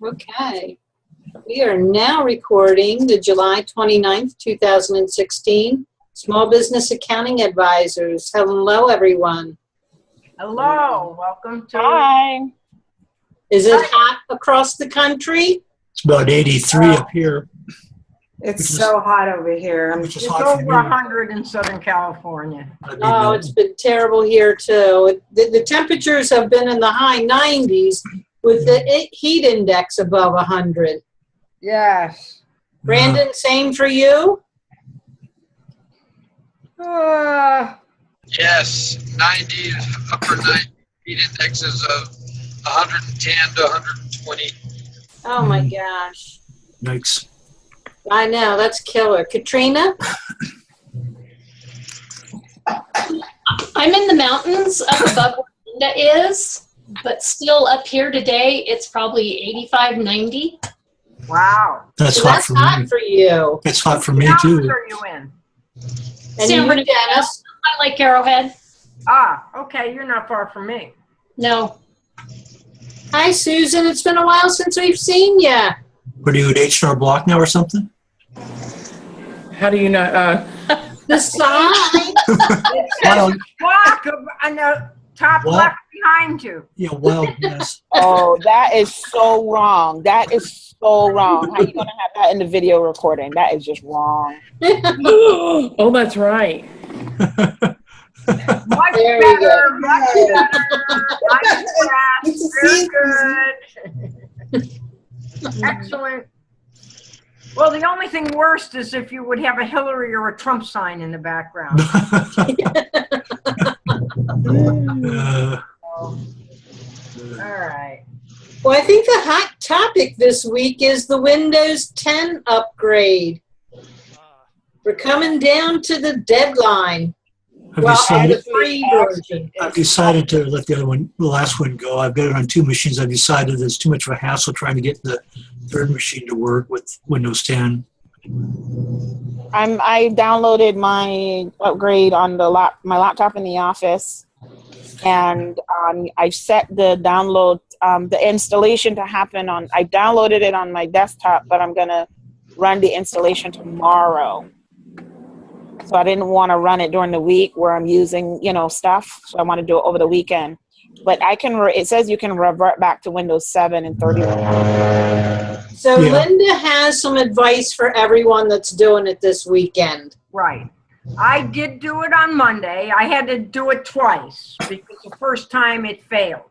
Okay. We are now recording the July 29th, 2016 Small Business Accounting Advisors. Hello, everyone. Hello. Welcome to... Hi. Is it hot across the country? It's about 83 up here. It's so hot over here. Which is It's hot for over me. 100 in Southern California. Oh, it's been terrible here, too. The temperatures have been in the high 90s with the heat index above 100. Yes. Brandon, same for you? Yes, 90, upper 90, heat indexes of 110 to 120. Oh, my gosh. Yikes. I know, that's killer. Katrina? I'm in the mountains up above where Linda is, but still up here today, it's probably 85, 90. Wow. That's So hot that's for hot me. for you. It's hot for me, What too. mountains are you in? And San you, Bernardino. Dennis? I like Arrowhead. Ah, okay. You're not far from me. No. Hi, Susan. It's been a while since we've seen you. What are you at H&R Block now or something? How do you know? The sign. Wild, Block on the top What? left behind you. yeah, wild mess. Oh, that is so wrong. That is so wrong. How are you going to have that in the video recording? That is just wrong. Oh, that's right. Much There we better, go. much better. I'm impressed. Very good. Excellent. Well, the only thing worst is if you would have a Hillary or a Trump sign in the background. All right. Well, I think the hot topic this week is the Windows 10 upgrade. We're coming down to the deadline. I've Well, and the decided, free version. I've decided to let the last one go. I've got it on 2 machines. I've decided it's too much of a hassle trying to get the 3rd machine to work with Windows 10. I downloaded my upgrade on my laptop in the office, and I set the download, the installation to happen on. I downloaded it on my desktop, but I'm gonna run the installation tomorrow. So I didn't want to run it during the week where I'm using, stuff. So I want to do it over the weekend. But I can. It says you can revert back to Windows 7 in 30 minutes. So Yeah. Linda has some advice for everyone that's doing it this weekend. Right. I did do it on Monday. I had to do it twice because the first time it failed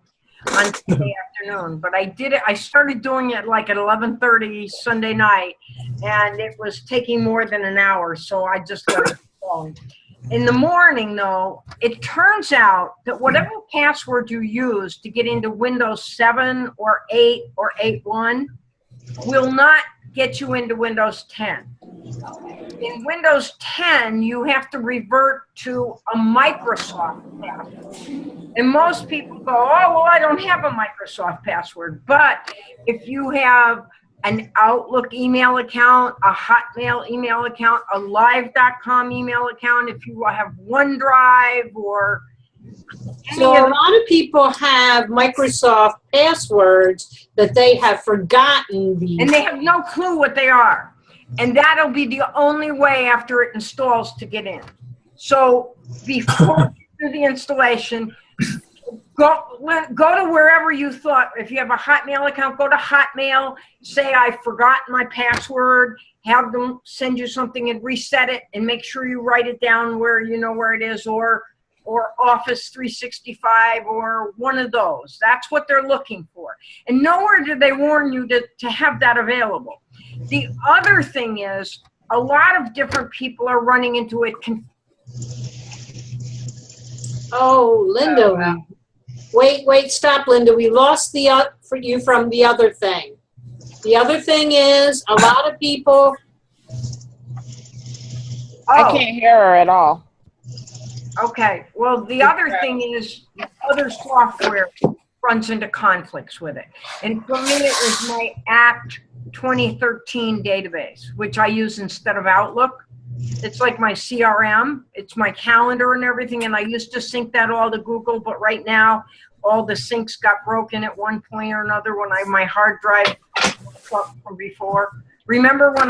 on Sunday afternoon. But I did it. I started doing it like at 11:30 Sunday night, and it was taking more than an hour. So I just let it go. In the morning, though, it turns out that whatever password you use to get into Windows 7 or 8 or 8.1 will not get you into Windows 10. In Windows 10, you have to revert to a Microsoft password. And most people go, oh, well, I don't have a Microsoft password. But if you have an Outlook email account, a Hotmail email account, a Live.com email account, if you have OneDrive or So a lot of people have Microsoft passwords that they have forgotten. and they have no clue what they are. And that'll be the only way after it installs to get in. So before you do the installation, go to wherever you thought. If you have a Hotmail account, go to Hotmail, say I've forgotten my password, have them send you something and reset it, and make sure you write it down where you know where it is, or Office 365 or one of those. That's what they're looking for. And nowhere do they warn you to have that available. The other thing is a lot of different people are running into it. Oh, Linda. Wait, stop, Linda. We lost for you from the other thing. The other thing is a lot of people. I can't hear her at all. Okay. Well, the other thing is other software runs into conflicts with it. And for me, it was my Act 2013 database, which I use instead of Outlook. It's like my CRM. It's my calendar and everything. And I used to sync that all to Google. But right now, all the syncs got broken at one point or another when my hard drive from before. Remember when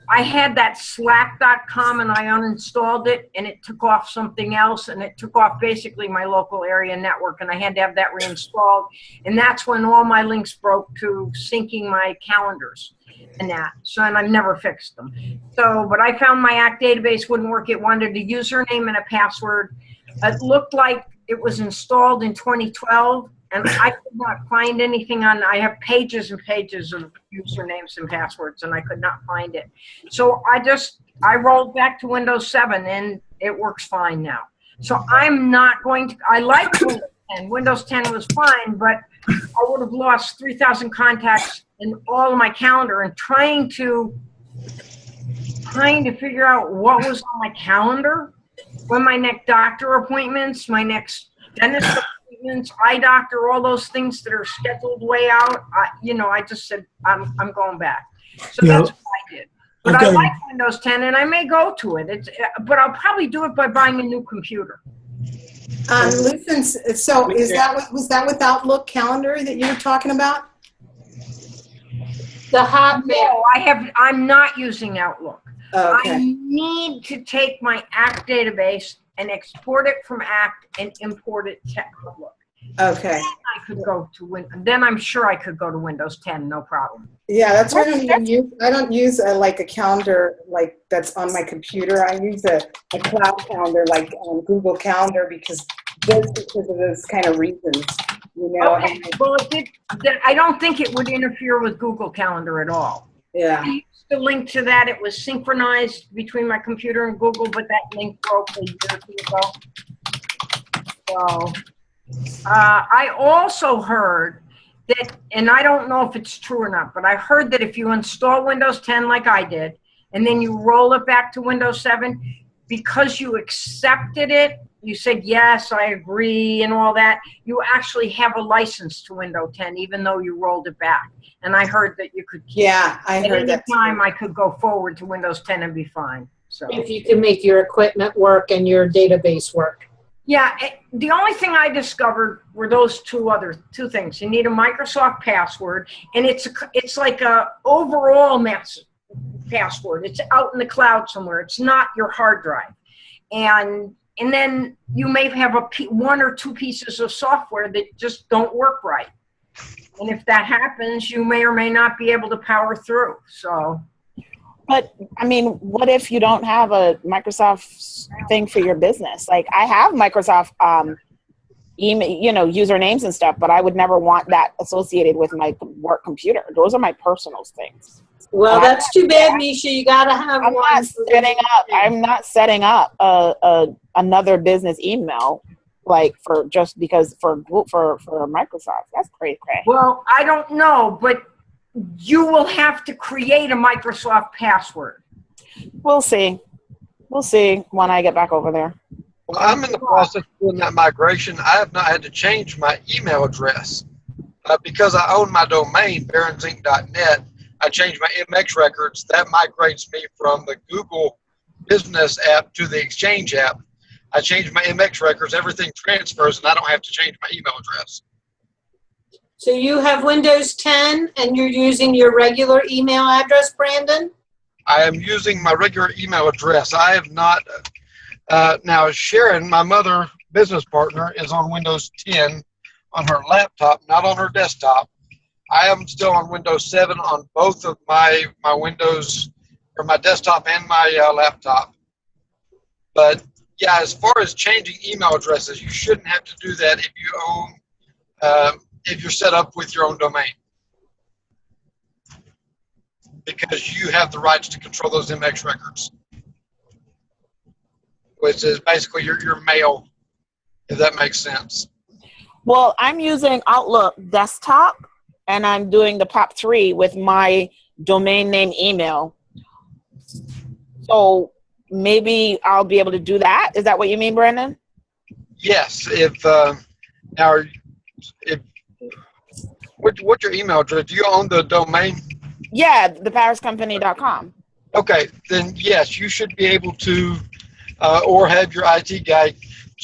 I had that slack.com and I uninstalled it and it took off something else and it took off basically my local area network and I had to have that reinstalled. And that's when all my links broke to syncing my calendars and that. So, and I've never fixed them. So, but I found my ACT database wouldn't work. It wanted a username and a password. It looked like it was installed in 2012. And I could not find anything I have pages and pages of usernames and passwords, and I could not find it. So I rolled back to Windows 7, and it works fine now. So I'm not going to, I like Windows 10. Windows 10 was fine, but I would have lost 3,000 contacts in all of my calendar, and trying to figure out what was on my calendar, when my next doctor appointments, my next dentist appointments, eye doctor, all those things that are scheduled way out. I just said I'm going back. So that's what I did. But I like Windows 10, and I may go to it. But I'll probably do it by buying a new computer. Listen, so was that with Outlook calendar that you were talking about? The Hotmail. No, I'm not using Outlook. Okay. I need to take my ACT database and export it from ACT and import it to Outlook. Okay. Then I could go to Then I'm sure I could go to Windows 10, no problem. Yeah, that's why I don't use like a calendar like that's on my computer. I use a cloud calendar like Google Calendar because of those kind of reasons. Okay. Well, I don't think it would interfere with Google Calendar at all. Yeah. I used to link to that. It was synchronized between my computer and Google, but that link broke a year or two ago. So I also heard that, and I don't know if it's true or not, but I heard that if you install Windows 10 like I did, and then you roll it back to Windows 7, because you accepted it, you said, yes, I agree, and all that, you actually have a license to Windows 10, even though you rolled it back. And I heard that you could keep I heard that. At any time I could go forward to Windows 10 and be fine. So If you can make your equipment work and your database work. yeah, the only thing I discovered were those two things. You need a Microsoft password, and it's like a overall password. It's out in the cloud somewhere. It's not your hard drive. And then you may have one or two pieces of software that just don't work right. And if that happens, you may or may not be able to power through. So, but I mean, what if you don't have a Microsoft thing for your business? Like I have Microsoft email, usernames and stuff, but I would never want that associated with my work computer. Those are my personal things. Well, that's too bad, Misha. You got to have one. I'm not setting up another business email like for Microsoft. That's crazy. Well, I don't know, but you will have to create a Microsoft password. We'll see. We'll see when I get back over there. Well, I'm in the process of doing that migration. I have not had to change my email address because I own my domain, baronsinc.net. I changed my MX records. That migrates me from the Google Business app to the Exchange app. I changed my MX records. Everything transfers, and I don't have to change my email address. So you have Windows 10, and you're using your regular email address, Brandon? I am using my regular email address. I have not. Now, Sharon, my mother business partner, is on Windows 10 on her laptop, not on her desktop. I am still on Windows 7 on both of my Windows, or my desktop and my laptop. But yeah, as far as changing email addresses, you shouldn't have to do that if you own, if you're set up with your own domain, because you have the rights to control those MX records, which is basically your mail, if that makes sense. Well, I'm using Outlook desktop, and I'm doing the POP3 with my domain name email. So maybe I'll be able to do that. Is that what you mean, Brandon? Yes. What's your email address? Do you own the domain? Yeah, thepariscompany.com. Okay, then yes, you should be able to, or have your IT guy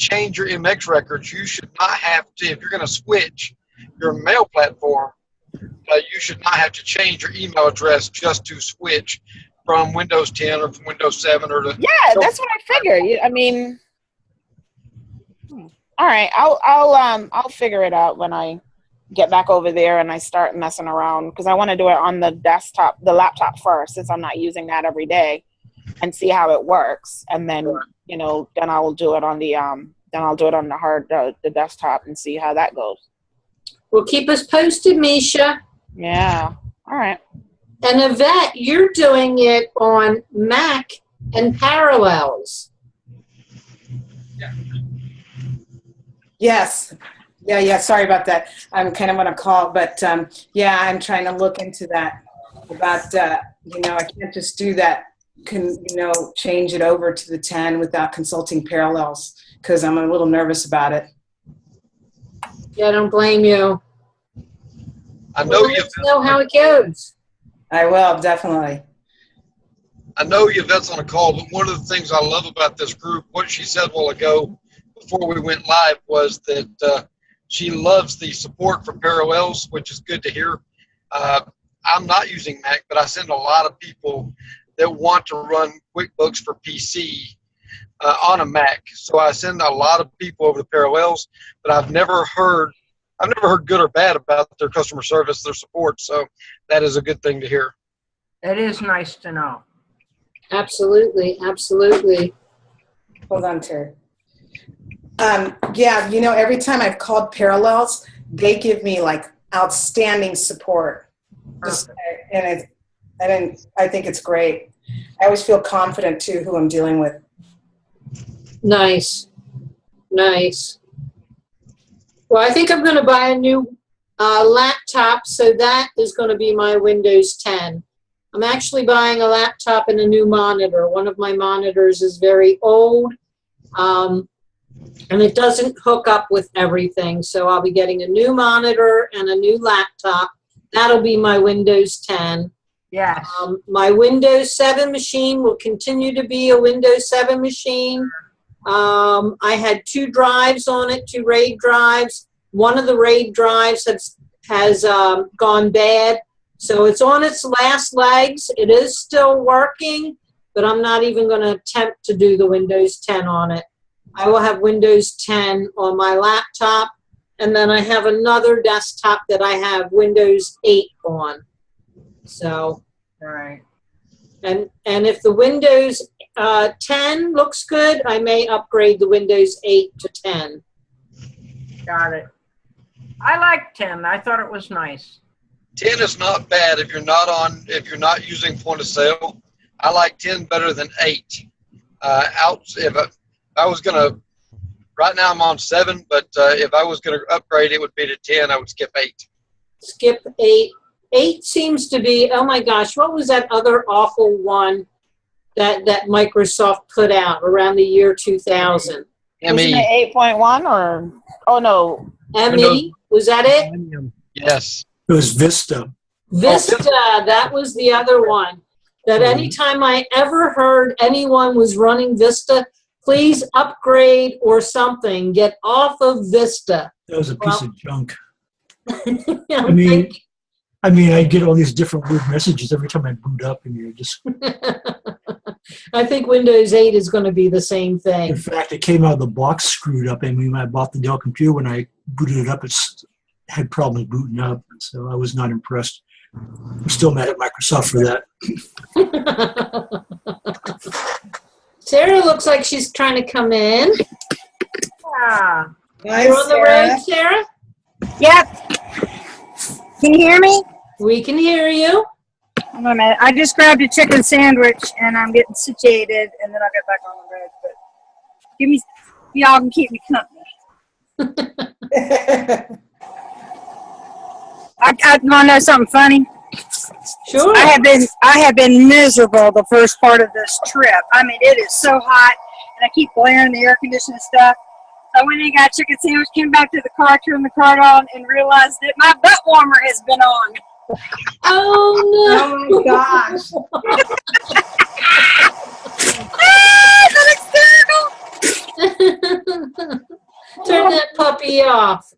change your MX records, you should not have to, if you're going to switch your mail platform, you should not have to change your email address just to switch from Windows 10 or from Windows 7 or to. Yeah, that's what I figured. I mean, all right, I'll figure it out when I get back over there and I start messing around, because I want to do it on the laptop first, since I'm not using that every day, and see how it works, and then then I'll do it on the desktop and see how that goes. Well, keep us posted, Misha. Yeah. All right. And Yvette, you're doing it on Mac and Parallels. Yes. Yeah. Sorry about that. I'm kind of on a call, but yeah, I'm trying to look into that. About I can't just do that. Change it over to the 10 without consulting Parallels, because I'm a little nervous about it. Yeah, I don't blame you. I know you know how it goes. I will, definitely. I know Yvette's on a call, but one of the things I love about this group, what she said a while ago before we went live, was that she loves the support for Parallels, which is good to hear. I'm not using Mac, but I send a lot of people that want to run QuickBooks for PC on a Mac. So I send a lot of people over to Parallels, but I've never heard good or bad about their customer service, their support. So that is a good thing to hear. It is nice to know. Absolutely. Hold on, Terry. Yeah, every time I've called Parallels, they give me like outstanding support. I think it's great. I always feel confident too who I'm dealing with. Nice. Well, I think I'm going to buy a new laptop, so that is going to be my Windows 10. I'm actually buying a laptop and a new monitor. One of my monitors is very old, and it doesn't hook up with everything, so I'll be getting a new monitor and a new laptop. That'll be my Windows 10. Yes. My Windows 7 machine will continue to be a Windows 7 machine. I had 2 drives on it, 2 RAID drives. One of the RAID drives has gone bad, so it's on its last legs. It is still working, but I'm not even going to attempt to do the Windows 10 on it. I will have Windows 10 on my laptop, and then I have another desktop that I have Windows 8 on. So, right. And if the Windows 10 looks good, I may upgrade the Windows 8 to 10. Got it. I like 10. I thought it was nice. 10 is not bad if you're not using point of sale. I like 10 better than 8. If I was gonna, right now I'm on 7, but if I was gonna upgrade, it would be to 10. I would skip 8. Skip 8. 8 seems to be, oh my gosh, what was that other awful one that Microsoft put out around the year 2000? Wasn't it 8.1 or, oh no. ME, was that it? Yes. It was Vista. Vista, that was the other one. That anytime I ever heard anyone was running Vista, please upgrade or something. Get off of Vista. That was a piece of junk. I mean, I get all these different weird messages every time I boot up, and you're just. I think Windows 8 is going to be the same thing. In fact, it came out of the box screwed up. I mean, when I bought the Dell computer, when I booted it up, it had problems booting up, so I was not impressed. I'm still mad at Microsoft for that. Sarah looks like she's trying to come in. Yeah. Nice, You're on the road, Sarah? Yep. Can you hear me? We can hear you. Hold on a minute. I just grabbed a chicken sandwich and I'm getting situated, and then I'll get back on the road. But y'all can keep me company. I want to know something funny. Sure. I have been miserable the first part of this trip. I mean, it is so hot, and I keep blaring the air conditioning stuff. So when I got a chicken sandwich, came back to the car, turned the car on, and realized that my butt warmer has been on. Oh, no. Oh, my gosh. That looks terrible. be off.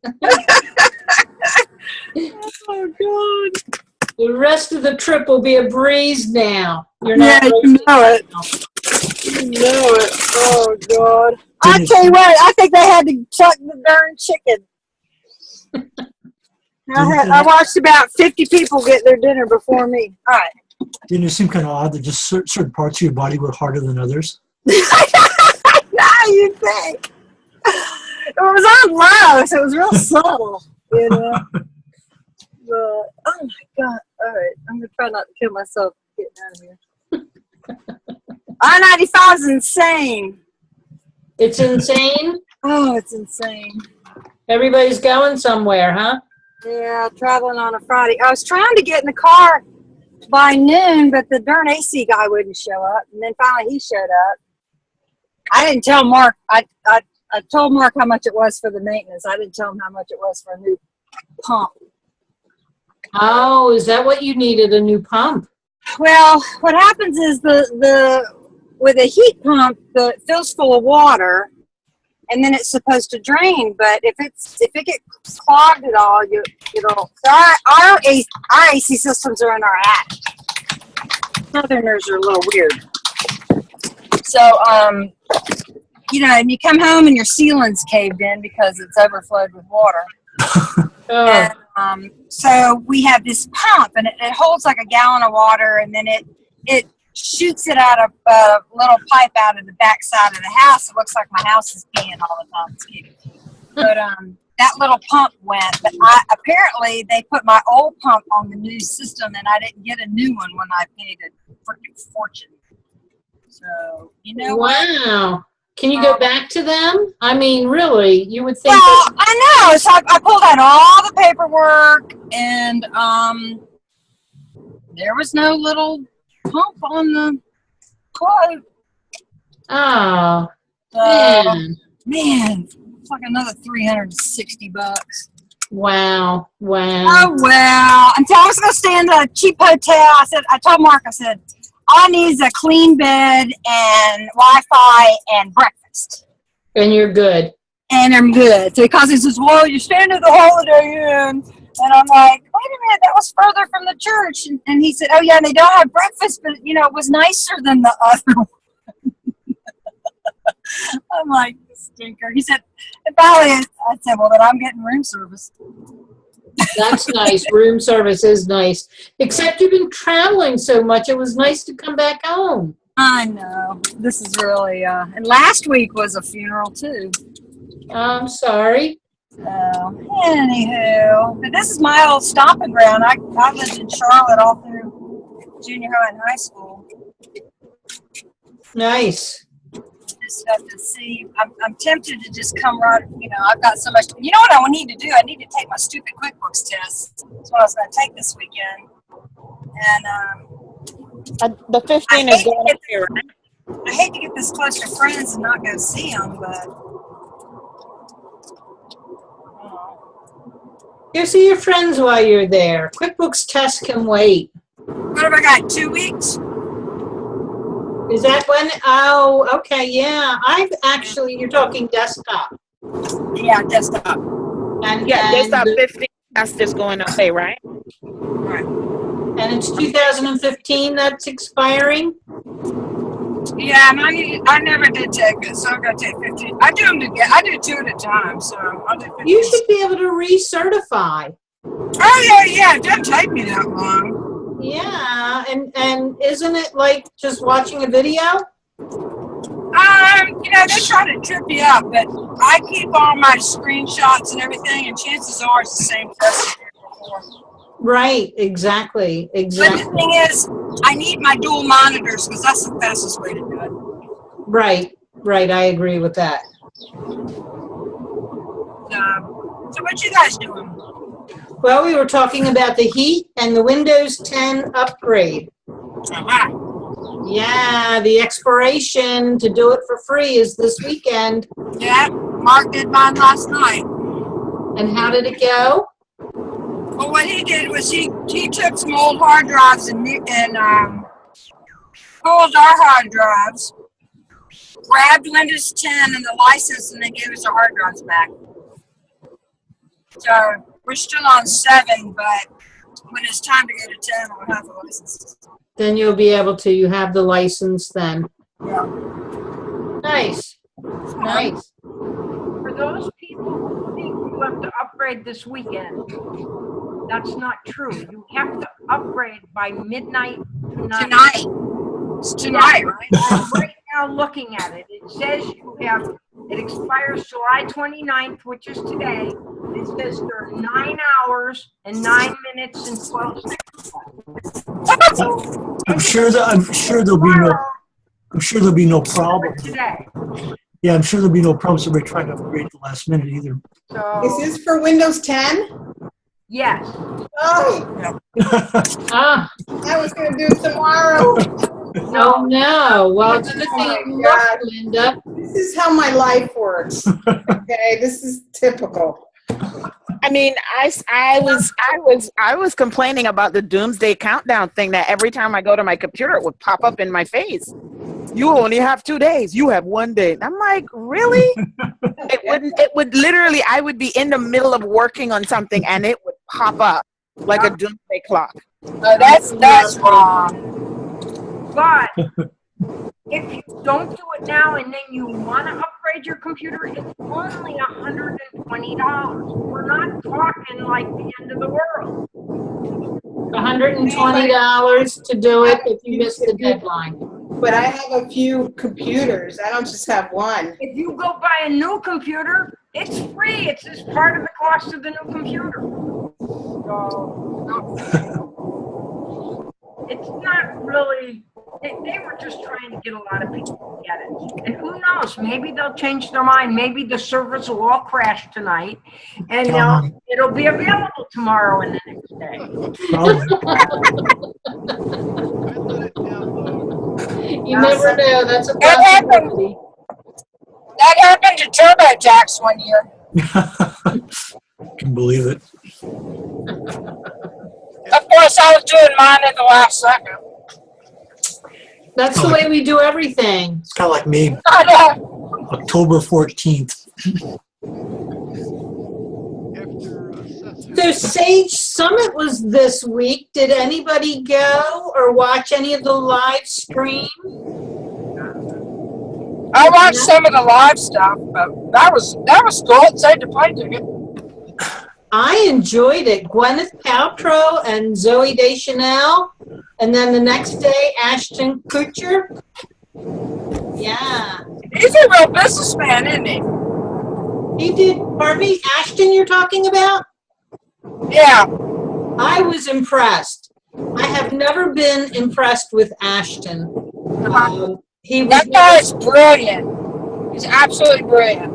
Oh, God. The rest of the trip will be a breeze now. You're not Yeah, you racing know it. now. You know it. Oh, God. I tell you what, I think they had to chuck the darn chicken. I watched about 50 people get their dinner before me. All right. Didn't it seem kind of odd that just certain parts of your body were harder than others? Now you think. It was on low, so it was real subtle, you know. But, oh my God. All right. I'm going to try not to kill myself getting out of here. I-95 is insane. It's insane. Oh, it's insane. Everybody's going somewhere, huh? Yeah, traveling on a Friday. I was trying to get in the car by noon, but the darn AC guy wouldn't show up. And then finally he showed up. I didn't tell Mark. I told Mark how much it was for the maintenance. I didn't tell him how much it was for a new pump. Oh, is that what you needed, a new pump? Well, what happens is with a heat pump, it fills full of water, and then it's supposed to drain. But if it gets clogged at all, it'll. Our AC systems are in our attic. Southerners are a little weird. So and you come home and your ceiling's caved in because it's overflowed with water. And, so we have this pump, and it holds like a gallon of water, and then it shoots it out of a little pipe out of the back side of the house. It looks like my house is peeing all the time. But that little pump went. But apparently they put my old pump on the new system, and I didn't get a new one when I paid a freaking fortune. So, you know what? Wow. Can you go back to them? I mean, really, you would think. Well, I know. So I pulled out all the paperwork, and there was no little pump on the quote. Oh, man, it's like another $360. Wow. Oh well. Until I was gonna stay in the cheap hotel, I told Mark, I said, all I need is a clean bed and Wi-Fi and breakfast. And you're good. And I'm good. So because he says, well, you're staying at the Holiday Inn. And I'm like, wait a minute, that was further from the church. And he said, oh, yeah, they don't have breakfast, but, it was nicer than the other one. I'm like, stinker. He said, and finally, I said, well, then I'm getting room service. That's nice. Room service is nice. Except you've been traveling so much. It was nice to come back home. I know. This is really, and last week was a funeral, too. I'm sorry. Anywho, but this is my old stomping ground. I lived in Charlotte all through junior high and high school. Nice. Just have to see. I'm tempted to just come right. I've got so much. You know what I need to do? I need to take my stupid QuickBooks test. That's what I was going to take this weekend. And the 15 is going up here, right? I hate to get this close to friends and not go see them, but. Go see your friends while you're there. QuickBooks test can wait. What have I got? 2 weeks? Is that when? Oh, okay, yeah. You're talking desktop. Yeah, desktop. And desktop 15, that's just going up there, right? Right. And it's 2015 that's expiring? Yeah, and I never did take it, so I'm going to take 15. I do them together. I do 2 at a time, so I'll do 15. You should be able to recertify. Oh, yeah, it doesn't take me that long. Yeah, and isn't it like just watching a video? They try to trip you up, but I keep all my screenshots and everything, and chances are it's the same test before. Right, exactly. But the thing is, I need my dual monitors because that's the fastest way to do it. Right, I agree with that. So what you guys doing? Well, we were talking about the heat and the Windows 10 upgrade. Uh-huh. Yeah, the expiration to do it for free is this weekend. Yeah, Mark did mine last night. And how did it go? Well, what he did was he took some old hard drives and pulled our hard drives, grabbed Windows 10 and the license, and then gave us our hard drives back. So we're still on 7, but when it's time to go to 10, we'll have the license. Then you'll be able to, you have the license then. Yeah. Nice. Nice. For those people who think you have to upgrade this weekend, that's not true. You have to upgrade by midnight tonight. It's tonight, right? I'm right now looking at it. It says you have, it expires July 29th, which is today. It says there are 9 hours and 9 minutes and 12 seconds. So, I'm sure there'll be no problem. today. Yeah, I'm sure there'll be no problem. Somebody trying to upgrade at the last minute either. So, Is this for Windows 10? yes. Oh, Ah, I was going to do it tomorrow. oh no. Well, it's a good Oh my thing you God. looked, Linda. This is how my life works. Okay, this is typical. I mean, I was complaining about the doomsday countdown thing that every time I go to my computer, it would pop up in my face. You only have 2 days. You have 1 day. And I'm like, really? It would literally, I would be in the middle of working on something and it would pop up like a doomsday clock. Oh, that's wrong. But if you don't do it now and then you want to upgrade your computer, it's only $120. We're not talking like the end of the world. $120 to do it if you miss the deadline. But I have a few computers. I don't just have one. If you go buy a new computer, it's free. It's just part of the cost of the new computer. So, it's not really, they were just trying to get a lot of people to get it. And who knows, maybe they'll change their mind. Maybe the servers will all crash tonight and it'll be available tomorrow and the next day. You never know. That's a That possibility. happened to TurboTax one year. Can believe it. Of course, I was doing mine at the last second. That's the way we do everything. It's kind of like me. I know. October 14th. So Sage Summit was this week. Did anybody go or watch any of the live stream? I watched some of the live stuff, but that was cool. It saved a plane ticket. I enjoyed it. Gwyneth Paltrow and Zooey Deschanel. And then the next day, Ashton Kutcher. Yeah. He's a real businessman, isn't he? He did, pardon me, Ashton you're talking about? Yeah. I was impressed. I have never been impressed with Ashton. That guy is brilliant. He's absolutely brilliant.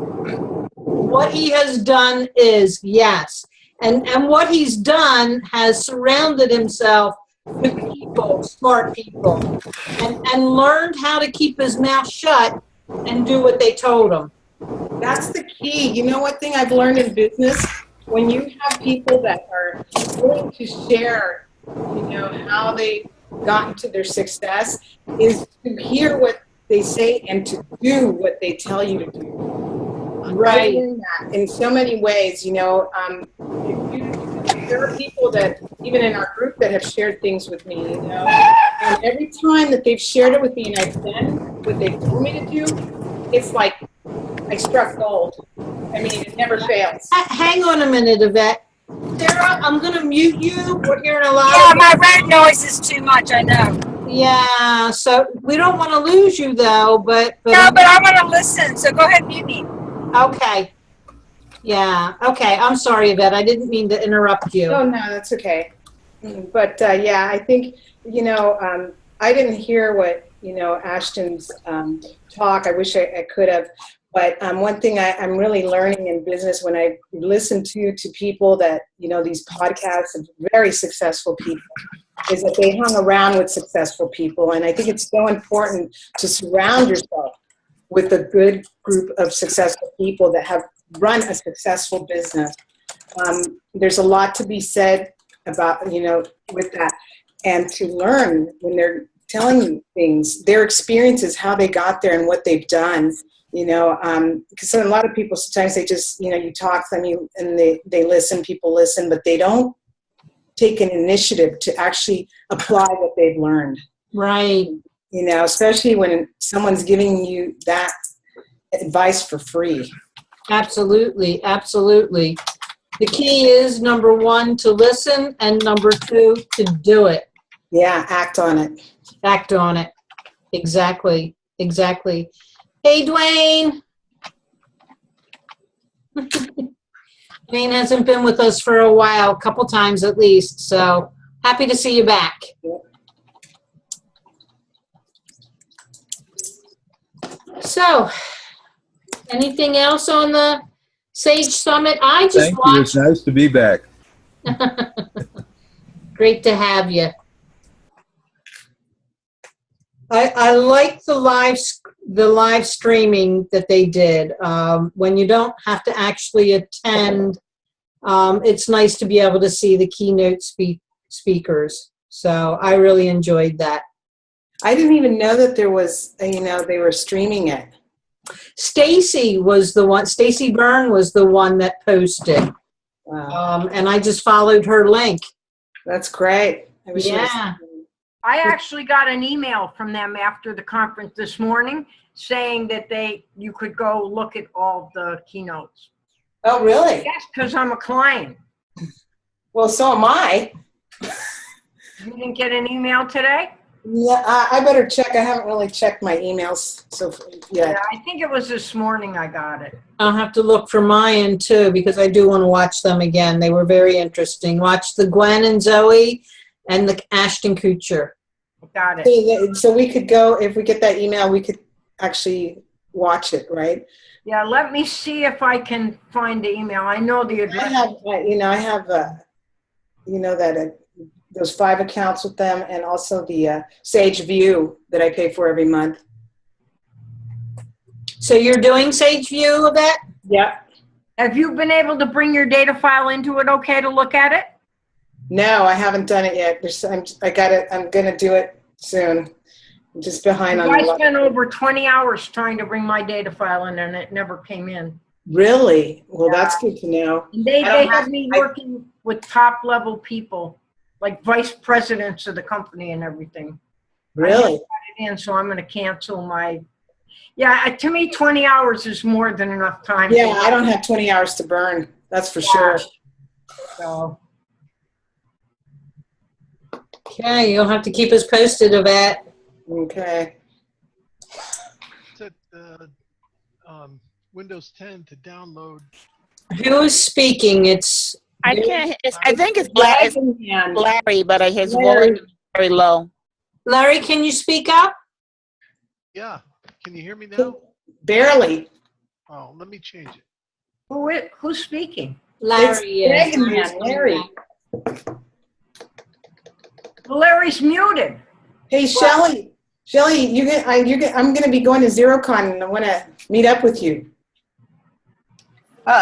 What he has done is, yes. And what he's done has surrounded himself with people, smart people, and learned how to keep his mouth shut and do what they told him. That's the key. You know what thing I've learned in business? When you have people that are willing to share, how they got into their success, is to hear what they say and to do what they tell you to do. Right. In so many ways, there are people that, even in our group, that have shared things with me, and every time that they've shared it with me and I've done what they've told me to do, it's like I struck gold. I mean, it never fails. Hang on a minute, Yvette. Sarah, I'm going to mute you. We're hearing a lot. Yeah, my red noise is too much, I know. Yeah, so we don't want to lose you, though, but No, but I'm going to listen, so go ahead and mute me. Okay. Yeah, okay. I'm sorry, Yvette. I didn't mean to interrupt you. Oh, no, that's okay. But, yeah, I think, I didn't hear what, Ashton's talk. I wish I could have. But one thing I'm really learning in business when I listen to people that, these podcasts of very successful people, is that they hung around with successful people. And I think it's so important to surround yourself with a good group of successful people that have run a successful business. There's a lot to be said about, with that. And to learn when they're telling you things, their experiences, how they got there and what they've done, you know, because a lot of people sometimes they just, you know, you talk to them and they listen, people listen, but they don't take an initiative to actually apply what they've learned. Right. You know, especially when someone's giving you that advice for free. Absolutely. Absolutely. The key is, number one, to listen, and number two, to do it. Yeah, act on it. Act on it. Exactly. Exactly. Hey, Dwayne. Dwayne hasn't been with us for a while, a couple times at least, so happy to see you back. So, anything else on the Sage Summit? I just Thank you. It's nice to be back. Great to have you. I like the live streaming that they did. When you don't have to actually attend, it's nice to be able to see the keynote speakers. So I really enjoyed that. I didn't even know that there was, you know, they were streaming it. Stacy Byrne was the one that posted. Wow. And I just followed her link. That's great. Yeah. I actually got an email from them after the conference this morning saying that you could go look at all the keynotes. Oh, really? Yes, because I'm a client. Well, so am I. You didn't get an email today? Yeah, I better check. I haven't really checked my emails yet. Yeah, I think it was this morning I got it. I'll have to look for mine too, because I do want to watch them again. They were very interesting. Watch the Gwen and Zoe and the Ashton Kutcher. Got it. So we could go, if we get that email, we could actually watch it, right? Yeah, let me see if I can find the email. I know the address. I have those 5 accounts with them, and also the Sage View that I pay for every month. So you're doing Sage View of that? Yep. Have you been able to bring your data file into it okay to look at it? No, I haven't done it yet. I got it. I'm going to do it soon. I'm just behind on I spent over 20 hours trying to bring my data file in, and it never came in. Really? Well, that's good to know. They had me working with top-level people, like vice presidents of the company and everything. Really? I got it in, so I'm going to cancel my... Yeah, to me, 20 hours is more than enough time. Yeah, I don't have 20 hours to burn. That's for sure. So... Okay, you'll have to keep us posted of that. Okay. It's at Windows 10 to download. Who is speaking? I think it's Larry, but his voice is very low. Larry, can you speak up? Yeah. Can you hear me now? Barely. Oh, let me change it. Who's speaking? Larry is. Larry. Larry's muted. Hey, Shelly, I'm going to be going to Xerocon, and I want to meet up with you.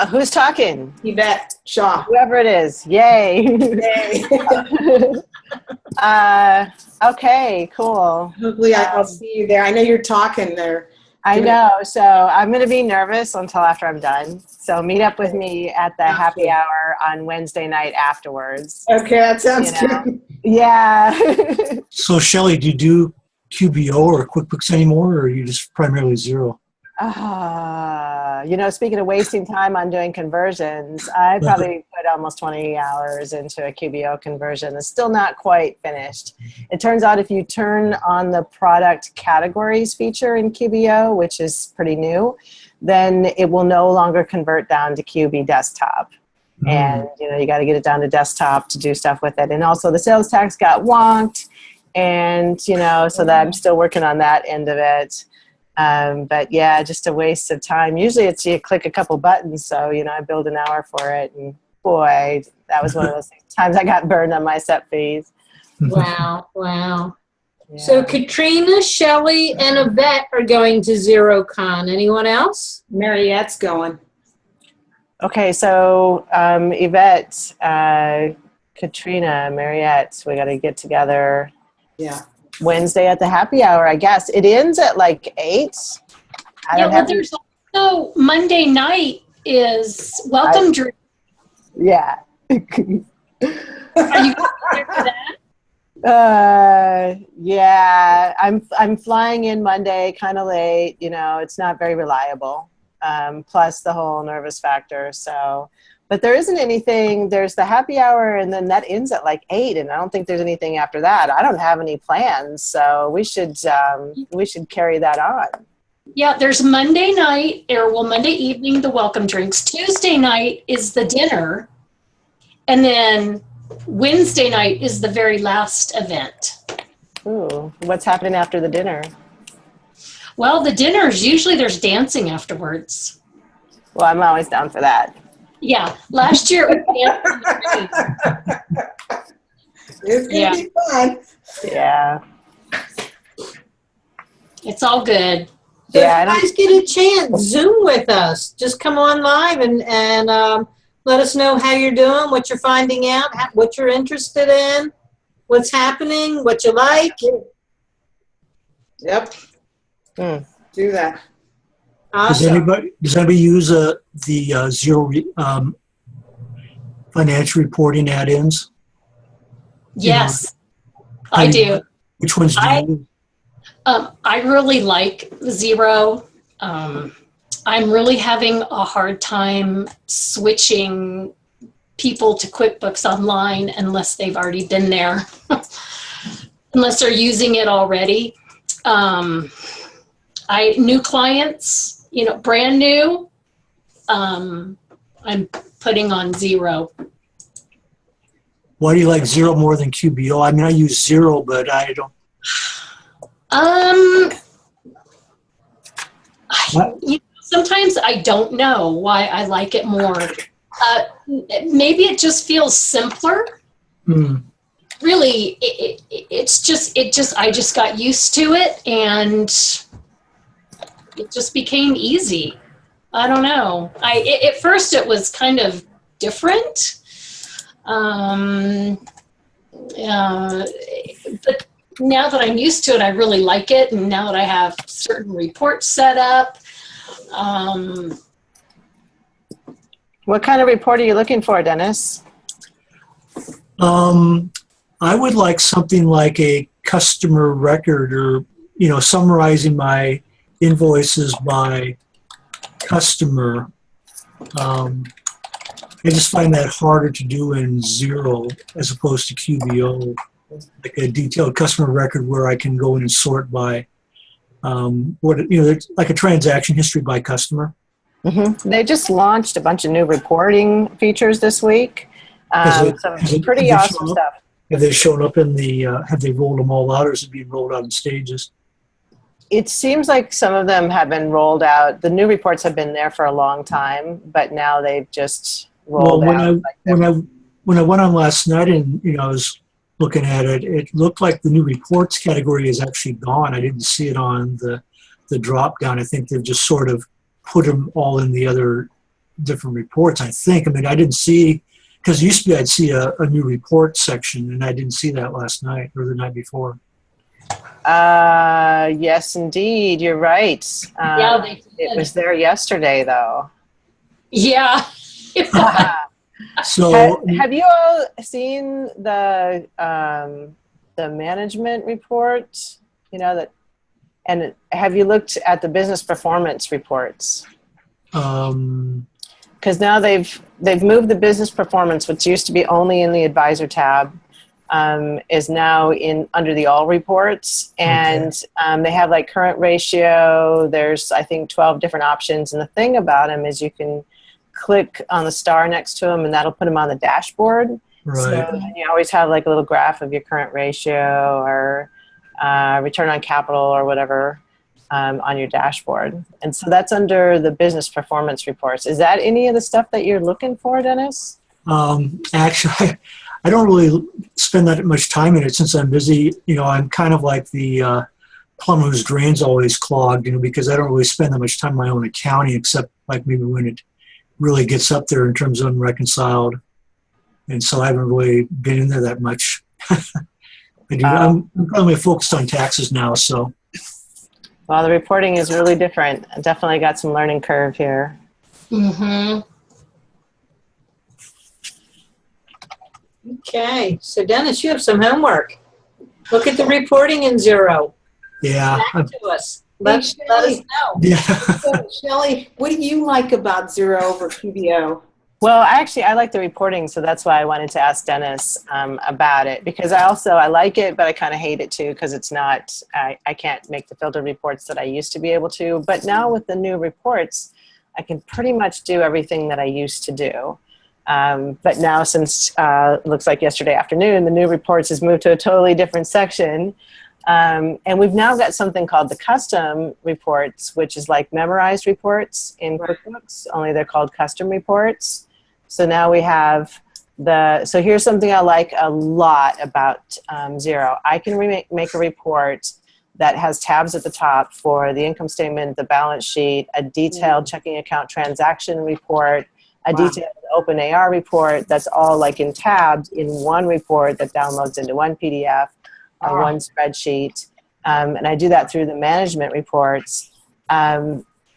Who's talking? Yvette Shaw. Whoever it is. Yay. Yay. Okay, cool. Hopefully I'll see you there. I know you're talking there. I know. So I'm going to be nervous until after I'm done. So meet up with me at the happy hour on Wednesday night afterwards. Okay, that sounds good. Yeah. So, Shelly, do you do QBO or QuickBooks anymore, or are you just primarily Xero? Speaking of wasting time on doing conversions, I probably put almost 20 hours into a QBO conversion. It's still not quite finished. It turns out if you turn on the product categories feature in QBO, which is pretty new, then it will no longer convert down to QB desktop. And, you got to get it down to desktop to do stuff with it. And also the sales tax got wonked. And, so that I'm still working on that end of it. But yeah, just a waste of time. Usually it's you click a couple buttons. So, I build an hour for it. And boy, that was one of those times I got burned on my set fees. Wow. Wow. Yeah. So Katrina, Shelly, and Yvette are going to Xerocon. Anyone else? Mariette's going. Okay, so Yvette, Katrina, Mariette, we got to get together. Yeah. Wednesday at the happy hour, I guess. It ends at like 8. There's So Monday night is welcome drink. Yeah. Are you there for that? Yeah, I'm flying in Monday, kind of late. You know, it's not very reliable. Plus the whole nervous factor. So, but there isn't anything. There's the happy hour, and then that ends at like 8, and I don't think there's anything after that. I don't have any plans, so we should carry that on. Yeah, there's Monday night, or well, Monday evening, the welcome drinks. Tuesday night is the dinner. And then Wednesday night is the very last event. Ooh, what's happening after the dinner? Well, the dinners, usually there's dancing afterwards. Well, I'm always down for that. Yeah, last year it was dancing. It's going to be fun. Yeah. It's all good. So Yeah, if you guys get a chance, Zoom with us. Just come on live and let us know how you're doing, what you're finding out, what you're interested in, what's happening, what you like. Yep. Do that. Awesome. Does anybody use the Xero financial reporting add-ins? Yes, I do. Which ones do you use? I really like Xero. I'm really having a hard time switching people to QuickBooks Online unless they've already been there, unless they're using it already. New clients, you know, brand new, I'm putting on Xero. Why do you like Xero more than QBO? I mean, I use Xero, but I don't. Sometimes I don't know why I like it more. Maybe it just feels simpler. Really, I just got used to it, and it just became easy. I don't know. At first it was kind of different. But now that I'm used to it, I really like it. And now that I have certain reports set up. What kind of report are you looking for, Dennis? I would like something like a customer record, or, you know, summarizing my invoices by customer. I just find that harder to do in Xero as opposed to QBO, like a detailed customer record where I can go in and sort by like a transaction history by customer. They just launched a bunch of new reporting features this week. Some pretty awesome stuff. Have they shown up in the, have they rolled them all out, or is it being rolled out in stages? It seems like some of them have been rolled out. The new reports have been there for a long time, but now they've just rolled out. When I went on last night and, you know, I was looking at it, it looked like the new reports category is actually gone. I didn't see it on the drop down. I think they've just sort of put them all in the other different reports, I think. I mean, I didn't see, because used to be I'd see a new report section, and I didn't see that last night or the night before. Yes, indeed. You're right. Yeah, they did. It was there yesterday, though. Yeah. So have you all seen the management report? You know that, and have you looked at the business performance reports? Because now they've moved the business performance, which used to be only in the advisor tab, is now under the all reports, and they have like current ratio. There's, I think, 12 different options, and the thing about them is you can click on the star next to them, and that'll put them on the dashboard. Right. So you always have like a little graph of your current ratio or return on capital or whatever on your dashboard. And so that's under the business performance reports. Is that any of the stuff that you're looking for, Dennis? Actually, I don't really spend that much time in it since I'm busy. You know, I'm kind of like the plumber whose drain's always clogged, you know, because I don't really spend that much time in my own accounting, except like maybe when it really gets up there in terms of unreconciled. And so I haven't really been in there that much. I'm probably focused on taxes now, so. Well, the reporting is really different. I definitely got some learning curve here. Mm-hmm. Okay, so Dennis, you have some homework. Look at the reporting in Xero. Yeah. Back to us. Hey, Let us Shelley. know. Yeah. So, Shelley, what do you like about Xero over QBO? Well, I like the reporting, so that's why I wanted to ask Dennis about it, because I like it, but I kind of hate it too, because it's not, I can't make the filtered reports that I used to be able to. But now with the new reports, I can pretty much do everything that I used to do. But now, since it looks like yesterday afternoon, the new reports has moved to a totally different section. And we've now got something called the custom reports, which is like memorized reports in QuickBooks, only they're called custom reports. So now we have so here's something I like a lot about Xero. I can make a report that has tabs at the top for the income statement, the balance sheet, a detailed checking account transaction report, a detailed open AR report that's all like in tabs in one report that downloads into one PDF or one spreadsheet. And I do that through the management reports.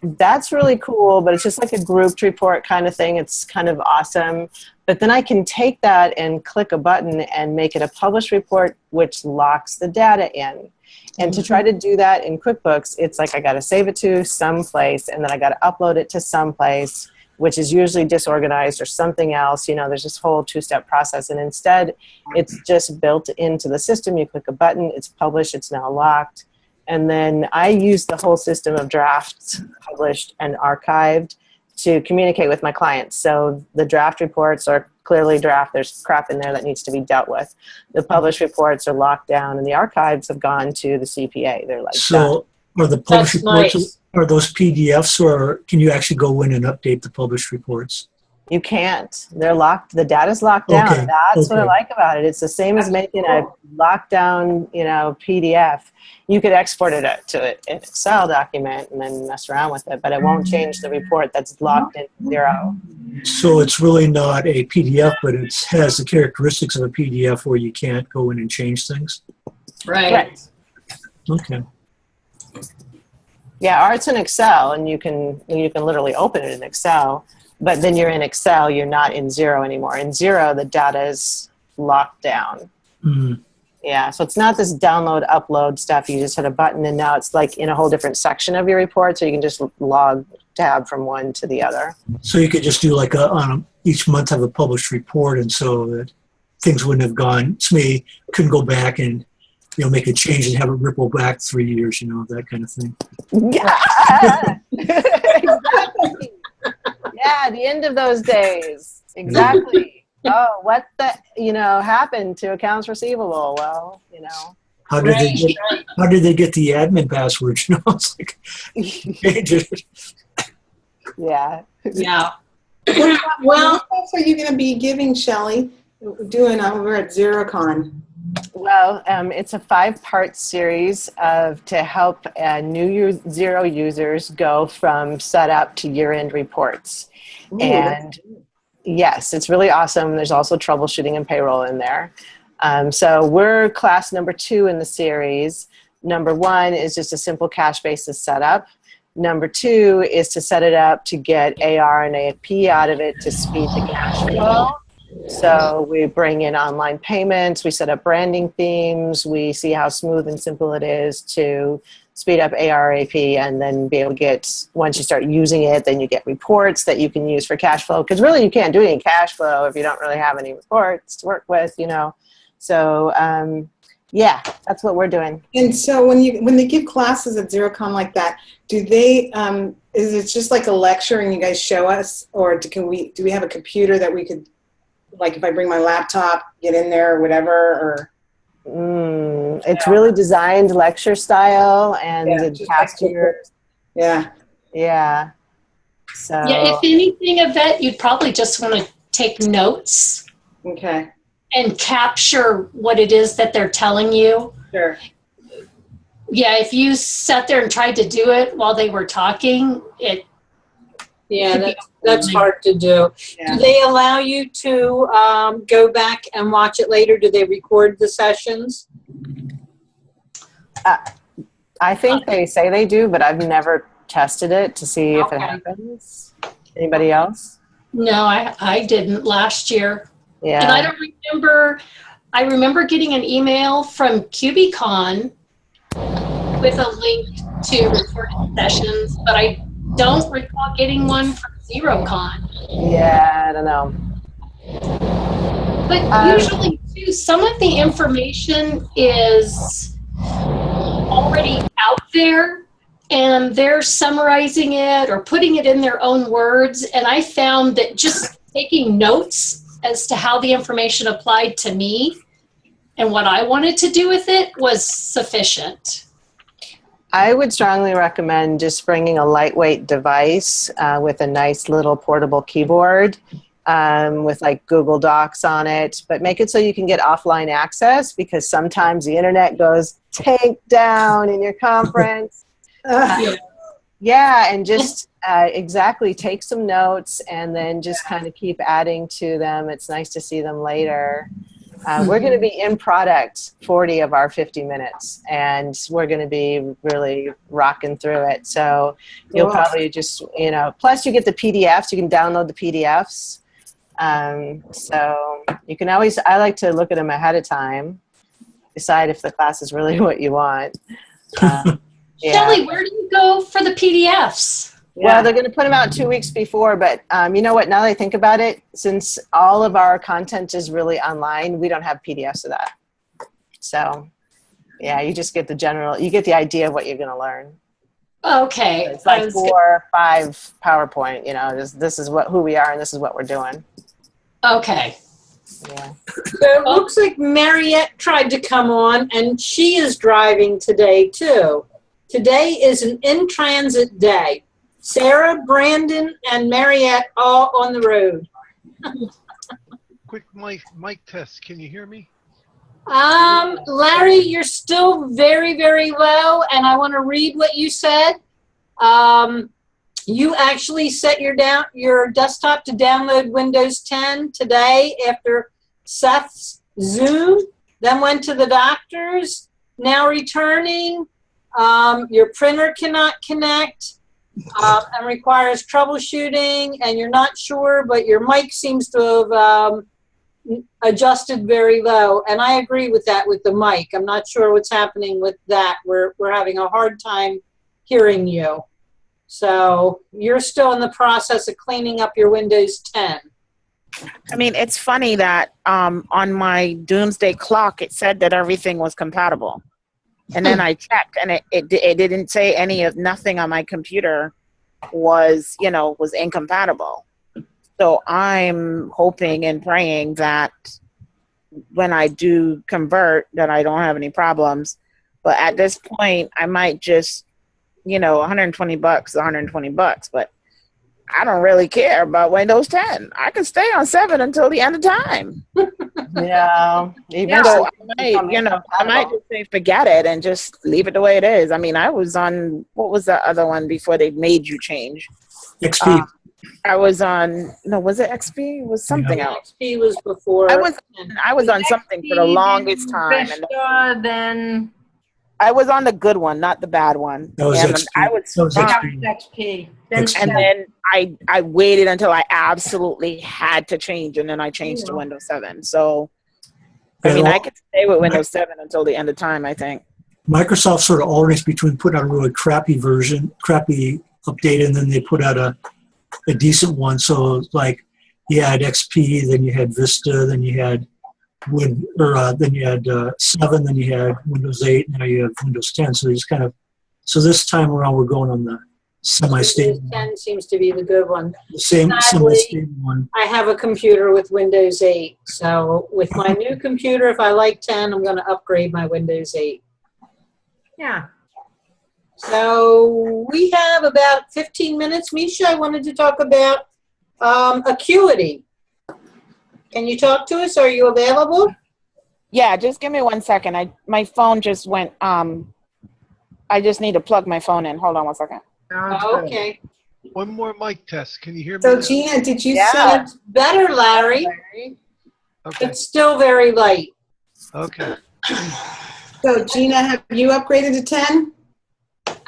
That's really cool, but it's just like a grouped report kind of thing. It's kind of awesome. But then I can take that and click a button and make it a published report, which locks the data in. And to try to do that in QuickBooks, it's like I got to save it to some place, and then I got to upload it to some place, which is usually disorganized or something else. You know, there's this whole two-step process. And instead, it's just built into the system. You click a button, it's published, it's now locked. And then I use the whole system of drafts, published and archived, to communicate with my clients. So the draft reports are clearly draft. There's crap in there that needs to be dealt with. The published reports are locked down, and the archives have gone to the CPA. They're like, So are the published That's reports, nice. are those PDFs, or can you actually go in and update the published reports? you can't. They're locked. The data's locked down. Okay, That's what I okay. like about it. It's the same as making a lockdown, PDF. You could export it to an Excel document and then mess around with it, but it won't change the report that's locked in Xero. So it's really not a PDF, but it has the characteristics of a PDF where you can't go in and change things? Right. Correct. Okay. Yeah, or it's in Excel, and you can literally open it in Excel, but then you're in Excel, you're not in Xero anymore. In Xero, the data is locked down. Mm. Yeah, so it's not this download, upload stuff. You just hit a button, and now it's like in a whole different section of your report, so you can just tab from one to the other. So you could just do like each month have a published report, and so that things wouldn't have gone. Somebody couldn't go back and make a change and have it ripple back 3 years, that kind of thing. Yeah, exactly. Yeah, the end of those days. Exactly. Oh, what happened to accounts receivable? Well, How did they get the admin password? It's like change it. Yeah. Yeah. What else are you going to be giving, Shelley, doing over at Xerocon? Well, it's a 5-part series to help new Xero users go from setup to year-end reports. Ooh, and yes, it's really awesome. There's also troubleshooting and payroll in there. So we're class number 2 in the series. Number 1 is just a simple cash basis setup. Number 2 is to set it up to get AR and AFP out of it to speed the cash flow. So we bring in online payments, we set up branding themes, we see how smooth and simple it is to speed up ARAP, and then be able to get, once you start using it, then you get reports that you can use for cash flow. Because really you can't do any cash flow if you don't really have any reports to work with, So yeah, that's what we're doing. And so when they give classes at Xerocon like that, do they, is it just like a lecture and you guys show us, or do we have a computer that we could, like if I bring my laptop, get in there or whatever, or? It's really designed lecture style, and the pastors. Yeah. Yeah. So. Yeah, if anything, Yvette, you'd probably just want to take notes. Okay. And capture what it is that they're telling you. Sure. Yeah, if you sat there and tried to do it while they were talking, that's hard to do. Yeah. Do they allow you to go back and watch it later? Do they record the sessions? I think they say they do, but I've never tested it to see if it Okay. happens. Anybody else? No, I didn't last year. Yeah. And I don't remember, I remember getting an email from QBCon with a link to recorded sessions, but I don't recall getting one from Xerocon. Yeah, I don't know. But usually, too, some of the information is already out there, and they're summarizing it or putting it in their own words. And I found that just taking notes as to how the information applied to me and what I wanted to do with it was sufficient. I would strongly recommend just bringing a lightweight device with a nice little portable keyboard with like Google Docs on it, but make it so you can get offline access, because sometimes the internet goes tank down in your conference. Yeah, and just exactly take some notes and then just kind of keep adding to them. It's nice to see them later. We're going to be in product 40 of our 50 minutes, and we're going to be really rocking through it. So you'll probably just, you know, plus you get the PDFs. You can download the PDFs. So you can always, I like to look at them ahead of time, decide if the class is really what you want. Yeah. Shelley, where do you go for the PDFs? Well, they're going to put them out 2 weeks before, but you know what, now that I think about it, since all of our content is really online, we don't have PDFs of that. So yeah, you just get the general, you get the idea of what you're going to learn. Okay. It's like 4 or 5 PowerPoint, you know, this is who we are and this is what we're doing. Okay. Yeah. So it looks like Mariette tried to come on, and she is driving today too. Today is an in-transit day. Sarah, Brandon, and Mariette all on the road. Quick mic test. Can you hear me? Larry, you're still very, very low, and I want to read what you said. You actually set your desktop to download Windows 10 today after Seth's Zoom, then went to the doctor's, now returning. Your printer cannot connect and requires troubleshooting, and you're not sure, but your mic seems to have adjusted very low. And I agree with that with the mic. I'm not sure what's happening with that. We're having a hard time hearing you. So you're still in the process of cleaning up your Windows 10. I mean, it's funny that on my doomsday clock, it said that everything was compatible. And then I checked, and it didn't say nothing on my computer was incompatible. So I'm hoping and praying that when I do convert, that I don't have any problems. But at this point, I might just, $120, but I don't really care about Windows 10. I can stay on 7 until the end of time. Yeah. So I might just say forget it and just leave it the way it is. I mean, I was on, what was the other one before they made you change? XP. I was on, was it XP? It was something else. XP was before. I was on something for the longest time. Vista, then I was on the good one, not the bad one. That was XP. I was XP. and then I waited until I absolutely had to change, and then I changed to Windows 7. So, I mean, I could stay with Windows 7 until the end of time, I think. Microsoft sort of alternates between putting out a really crappy update, and then they put out a decent one. So, like, you had XP, then you had Vista, then you had then you had 7, then you had Windows 8, and now you have Windows 10. So so this time around we're going on the semi-stable. Windows 10 seems to be the good one. The same semi-stable one. I have a computer with Windows 8. So with my new computer, if I like 10, I'm going to upgrade my Windows 8. Yeah. So we have about 15 minutes. Misha, I wanted to talk about Aquity. Can you talk to us? Are you available? Yeah, just give me 1 second. My phone just went, I just need to plug my phone in. Hold on 1 second. Okay. One more mic test. Can you hear me? So Gina, did you say it's better, Larry? Okay. It's still very light. Okay. So Gina, have you upgraded to 10?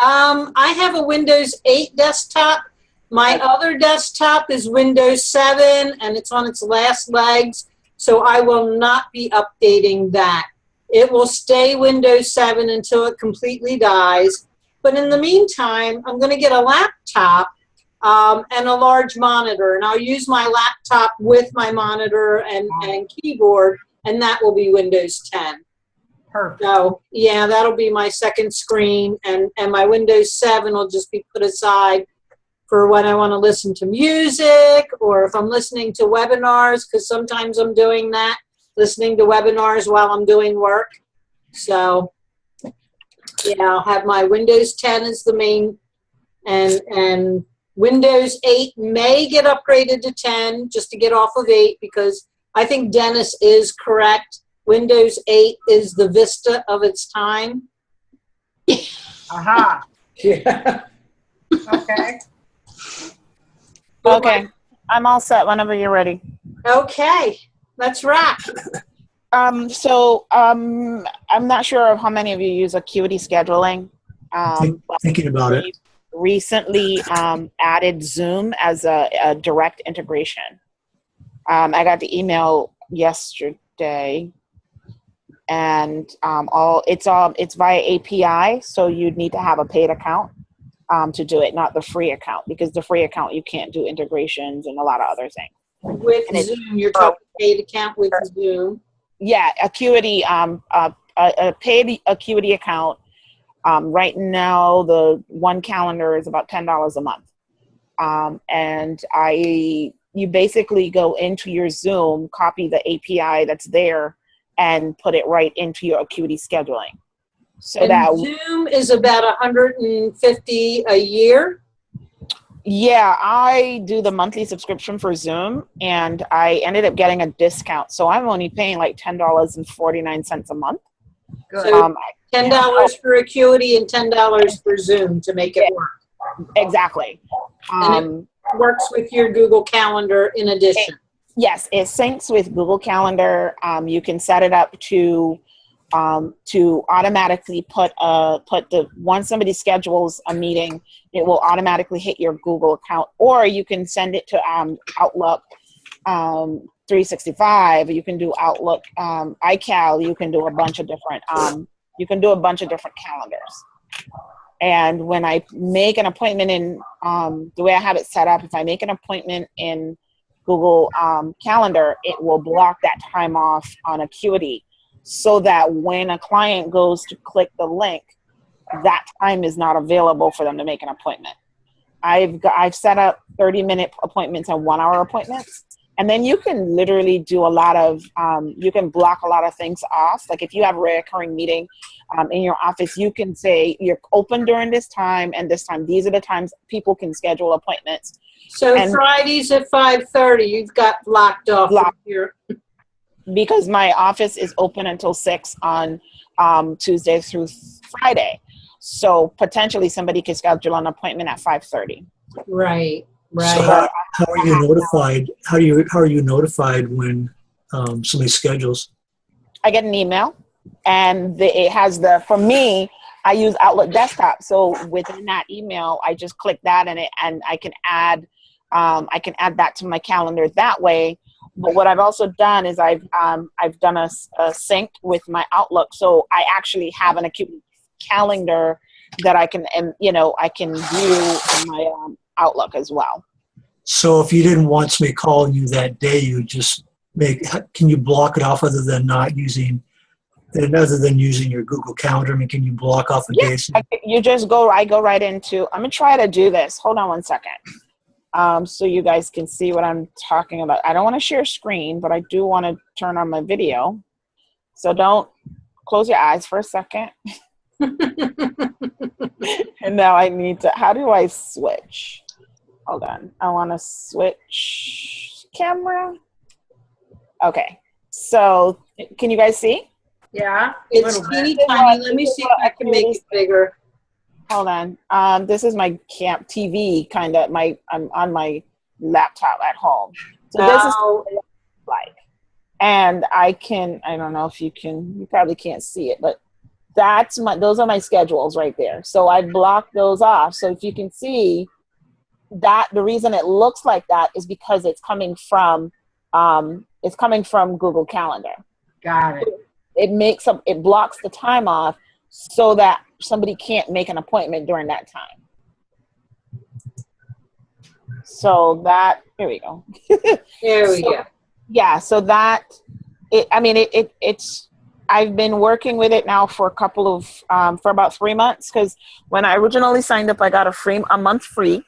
I have a Windows 8 desktop. My other desktop is Windows 7, and it's on its last legs, so I will not be updating that. It will stay Windows 7 until it completely dies. But in the meantime, I'm going to get a laptop and a large monitor, and I'll use my laptop with my monitor and keyboard, and that will be Windows 10. Perfect. So, yeah, that'll be my second screen, and my Windows 7 will just be put aside for when I want to listen to music or if I'm listening to webinars, because sometimes I'm doing that, listening to webinars while I'm doing work. So, yeah, I'll have my Windows 10 as the main, and Windows 8 may get upgraded to 10 just to get off of 8, because I think Dennis is correct. Windows 8 is the Vista of its time. Aha. Yeah. Okay. Okay, I'm all set whenever you're ready. Okay, let's rock. I'm not sure of how many of you use Aquity scheduling. Thinking about it. Recently added Zoom as a direct integration. I got the email yesterday, and it's via API, so you'd need to have a paid account to do it, not the free account, because the free account you can't do integrations and a lot of other things. With Zoom, you're talking paid account with Zoom. Yeah, Aquity, a paid Aquity account. Right now, the one calendar is about $10 a month. And you basically go into your Zoom, copy the API that's there, and put it right into your Aquity scheduling. So And that Zoom is about $150 a year. Yeah, I do the monthly subscription for Zoom, and I ended up getting a discount. So I'm only paying like $10.49 a month. Good. So $10 for Acuity and $10 for Zoom to make it work. Exactly. And it works with your Google Calendar in addition. Yes, it syncs with Google Calendar. You can set it up to automatically once somebody schedules a meeting, it will automatically hit your Google account, or you can send it to Outlook 365. You can do Outlook iCal. You can do a bunch of different calendars. And when I make an appointment in the way I have it set up, if I make an appointment in Google Calendar, it will block that time off on Acuity, so that when a client goes to click the link, that time is not available for them to make an appointment. I've set up 30-minute appointments and 1-hour appointments, and then you can literally do a lot of you can block a lot of things off. Like if you have a recurring meeting in your office, you can say you're open during this time and this time. These are the times people can schedule appointments. So Fridays at 5:30, you've got blocked off here. Because my office is open until 6 on Tuesday through Friday. So potentially somebody could schedule an appointment at 5:30. Right. So how are you notified? How are you notified when somebody schedules? I get an email, and it has for me, I use Outlook Desktop. So within that email, I just click that and I can add that to my calendar that way. But what I've also done is I've done a sync with my Outlook, so I actually have an Acuity calendar that I can view in my Outlook as well. So if you didn't want somebody calling you that day, you just can you block it off other than using your Google Calendar? I mean, can you block off a day? I go right into, I'm gonna try to do this. Hold on one second. So you guys can see what I'm talking about. I don't want to share screen, but I do want to turn on my video. So don't close your eyes for a second. And now I need to, how do I switch? Hold on. I want to switch camera. Okay. So can you guys see? Yeah. It's teeny tiny. Let me see if I can make it bigger. Hold on. This is my TV kind of. I'm on my laptop at home. So this is what it looks like. And I don't know if you probably can't see it, but those are my schedules right there. So I blocked those off. So if you can see that, the reason it looks like that is because it's coming from Google Calendar. Got it. It blocks the time off so that somebody can't make an appointment during that time. So that, here we go. There we go. Yeah, so that, it's, I've been working with it now for for about 3 months, because when I originally signed up, I got a month free,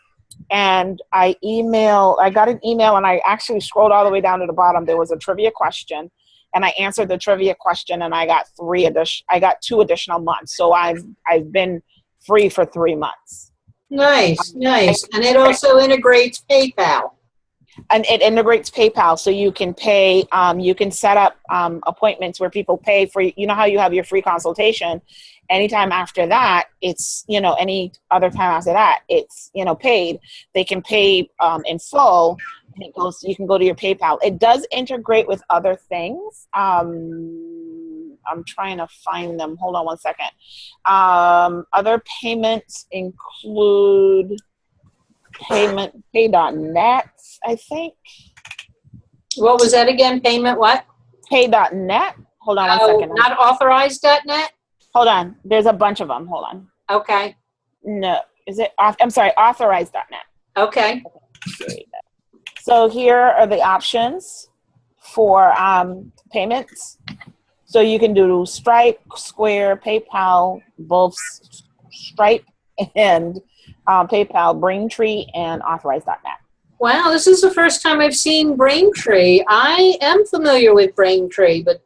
and I got an email, and I actually scrolled all the way down to the bottom. There was a trivia question, and I answered the trivia question, and I got 2 additional months. So I've been free for 3 months. Nice, nice. And it also integrates PayPal. And it integrates PayPal, so you can pay, you can set up appointments where people pay for, you know how you have your free consultation, anytime after that, it's, any other time after that, it's, paid. They can pay in full, and you can go to your PayPal. It does integrate with other things. I'm trying to find them. Hold on one second. Other payments include pay.net, I think. What was that again? Payment what? Pay.net. Hold on one second. Not authorized.net? Hold on. There's a bunch of them. Hold on. Okay. No. Is it? I'm sorry. Authorized.net. Okay. So here are the options for payments. So you can do Stripe, Square, PayPal, both Stripe and PayPal, Braintree, and authorized.net. Wow, this is the first time I've seen Braintree. I am familiar with Braintree, but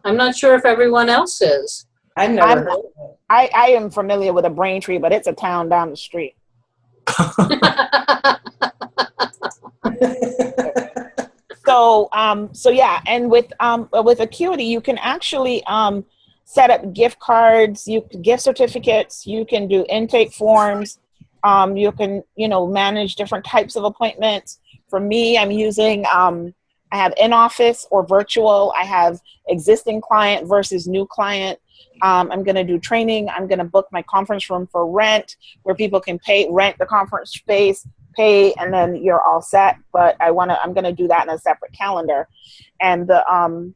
I'm not sure if everyone else is. I've never heard of it. I am familiar with a Braintree, but it's a town down the street. So yeah, and with Aquity, you can actually set up gift cards, gift certificates. You can do intake forms. You can, manage different types of appointments. For me, I'm using, I have in-office or virtual. I have existing client versus new client. I'm going to do training. I'm going to book my conference room for rent, where people can rent the conference space, pay, and then you're all set. But I'm going to do that in a separate calendar. And the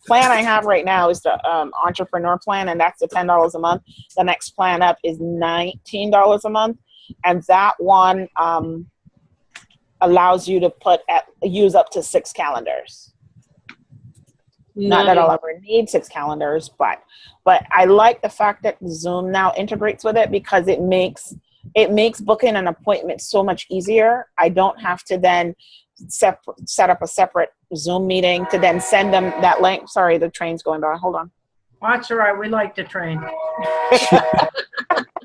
plan I have right now is the entrepreneur plan, and that's the $10 a month. The next plan up is $19 a month, and that one allows you to use up to 6 calendars. Not that I'll ever need 6 calendars, but I like the fact that Zoom now integrates with it, because it makes booking an appointment so much easier. I don't have to then set up a separate Zoom meeting to then send them that link. Sorry, the train's going by. Hold on. That's all right. We like the train.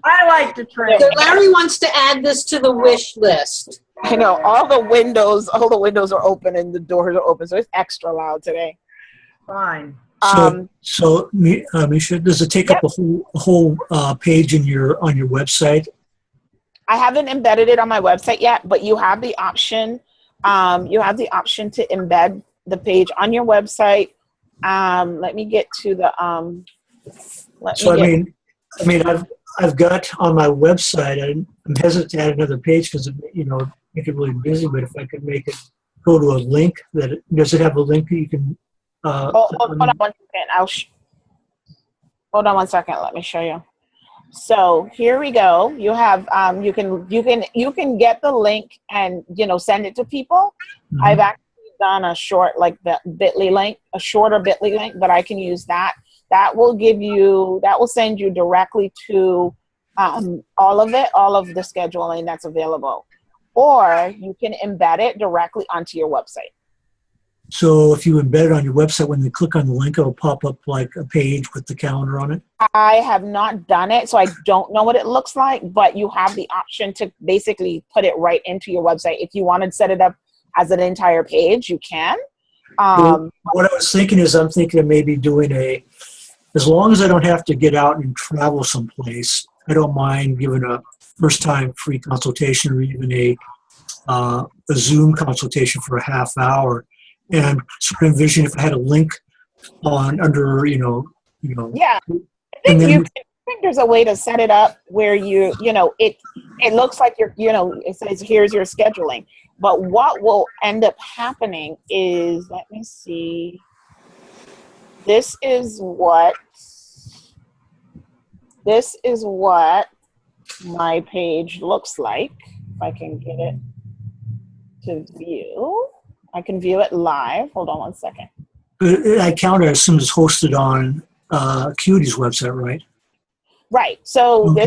I like the train. So Larry wants to add this to the wish list. I know, all the windows are open and the doors are open, so it's extra loud today. Fine. So Misha, does it take up a whole page on your website? I haven't embedded it on my website yet, but you have the option. You have the option to embed the page on your website. Let me get to the. I've got on my website. I'm hesitant to add another page because make it really busy. But if I could make it go to a link, does it have a link that you can? Hold on 1 second. Hold on 1 second. Let me show you. So here we go. You have you can get the link and send it to people. Mm-hmm. I've actually done a short a shorter Bitly link, but I can use that. That will send you directly to all of the scheduling that's available, or you can embed it directly onto your website. So if you embed it on your website, when they click on the link, it'll pop up like a page with the calendar on it? I have not done it, so I don't know what it looks like, but you have the option to basically put it right into your website. If you want to set it up as an entire page, you can. What I was thinking is I'm thinking of maybe doing as long as I don't have to get out and travel someplace, I don't mind giving a first-time free consultation or even a Zoom consultation for a half hour. And sort of envision if I had a link under, you know. Yeah. I And think then, I think there's a way to set it up where it looks like it says here's your scheduling. But what will end up happening is, let me see. This is what my page looks like. If I can get it to view, I can view it live. Hold on one second. I count it as soon as it's hosted on Acuity's website, right? Right. So Okay.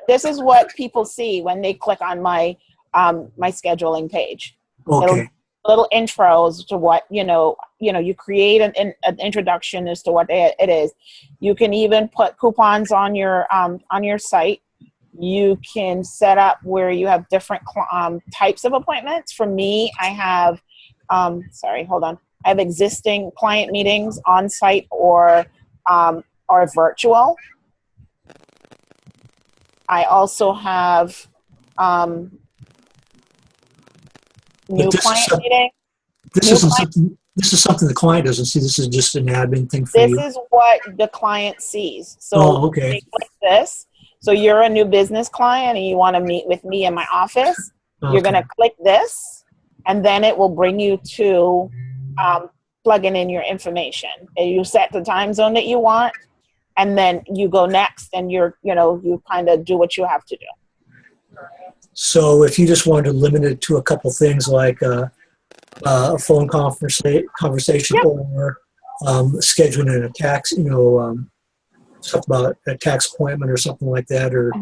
this is what people see when they click on my my scheduling page. Okay. Little intros to what you create an introduction as to what it is. You can even put coupons on your site. You can set up where you have different types of appointments. For me, I have sorry, hold on. I have existing client meetings on site or virtual. I also have new client meeting. This is something the client doesn't see. This is just an admin thing for you. This is what the client sees. So okay. they click this. So you're a new business client and you want to meet with me in my office. Okay. You're going to click this, and then it will bring you to plugging in your information. And you set the time zone that you want, and then you go next, and you kind of do what you have to do. So if you just wanted to limit it to a couple things like a phone conversation, yep, or scheduling a tax, stuff about a tax appointment or something like that, or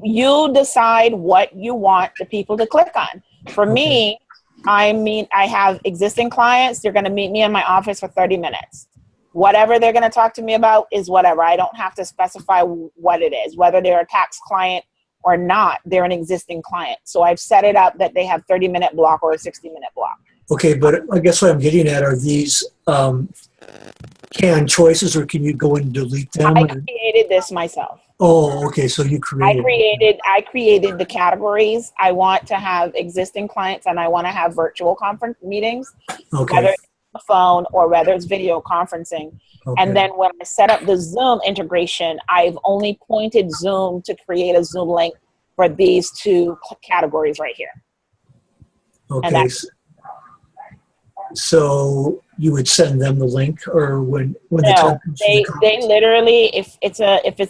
you decide what you want the people to click on. For me, I have existing clients. They're going to meet me in my office for 30 minutes. Whatever they're going to talk to me about is whatever. I don't have to specify what it is, whether they're a tax client or not. They're an existing client. So I've set it up that they have 30-minute block or a 60-minute block. Okay, but I guess what I'm getting at are these canned choices, or can you go and delete them? I created this myself. Oh, okay. So you created. I created the categories. I want to have existing clients, and I want to have virtual conference meetings, whether it's on the phone or whether it's video conferencing. Okay. And then when I set up the Zoom integration, I've only pointed Zoom to create a Zoom link for these two categories right here. Okay. So you would send them the link, or when they literally, if it's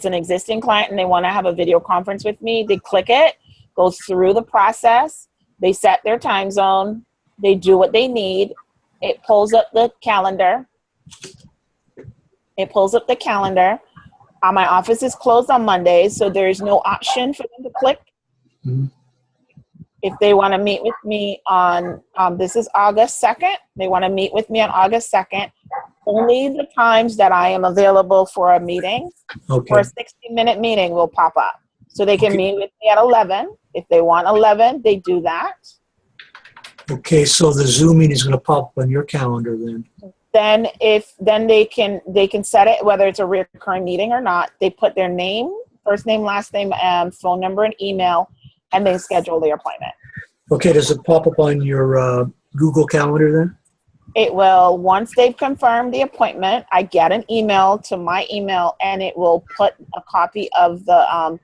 an existing client and they want to have a video conference with me, they click it, goes through the process, they set their time zone, they do what they need, it pulls up the calendar. My office is closed on Mondays, so there's no option for them to click. Mm-hmm. If they want to meet with me on, this is August 2nd, they want to meet with me on August 2nd, only the times that I am available for a meeting, for a 60-minute meeting will pop up. So they can meet with me at 11. If they want 11, they do that. Okay, so the Zoom meeting is going to pop up on your calendar then. Then they can set it, whether it's a recurring meeting or not. They put their name, first name, last name, phone number, and email, and they schedule the appointment. Okay, does it pop up on your Google Calendar then? It will. Once they've confirmed the appointment, I get an email to my email, and it will put a copy of the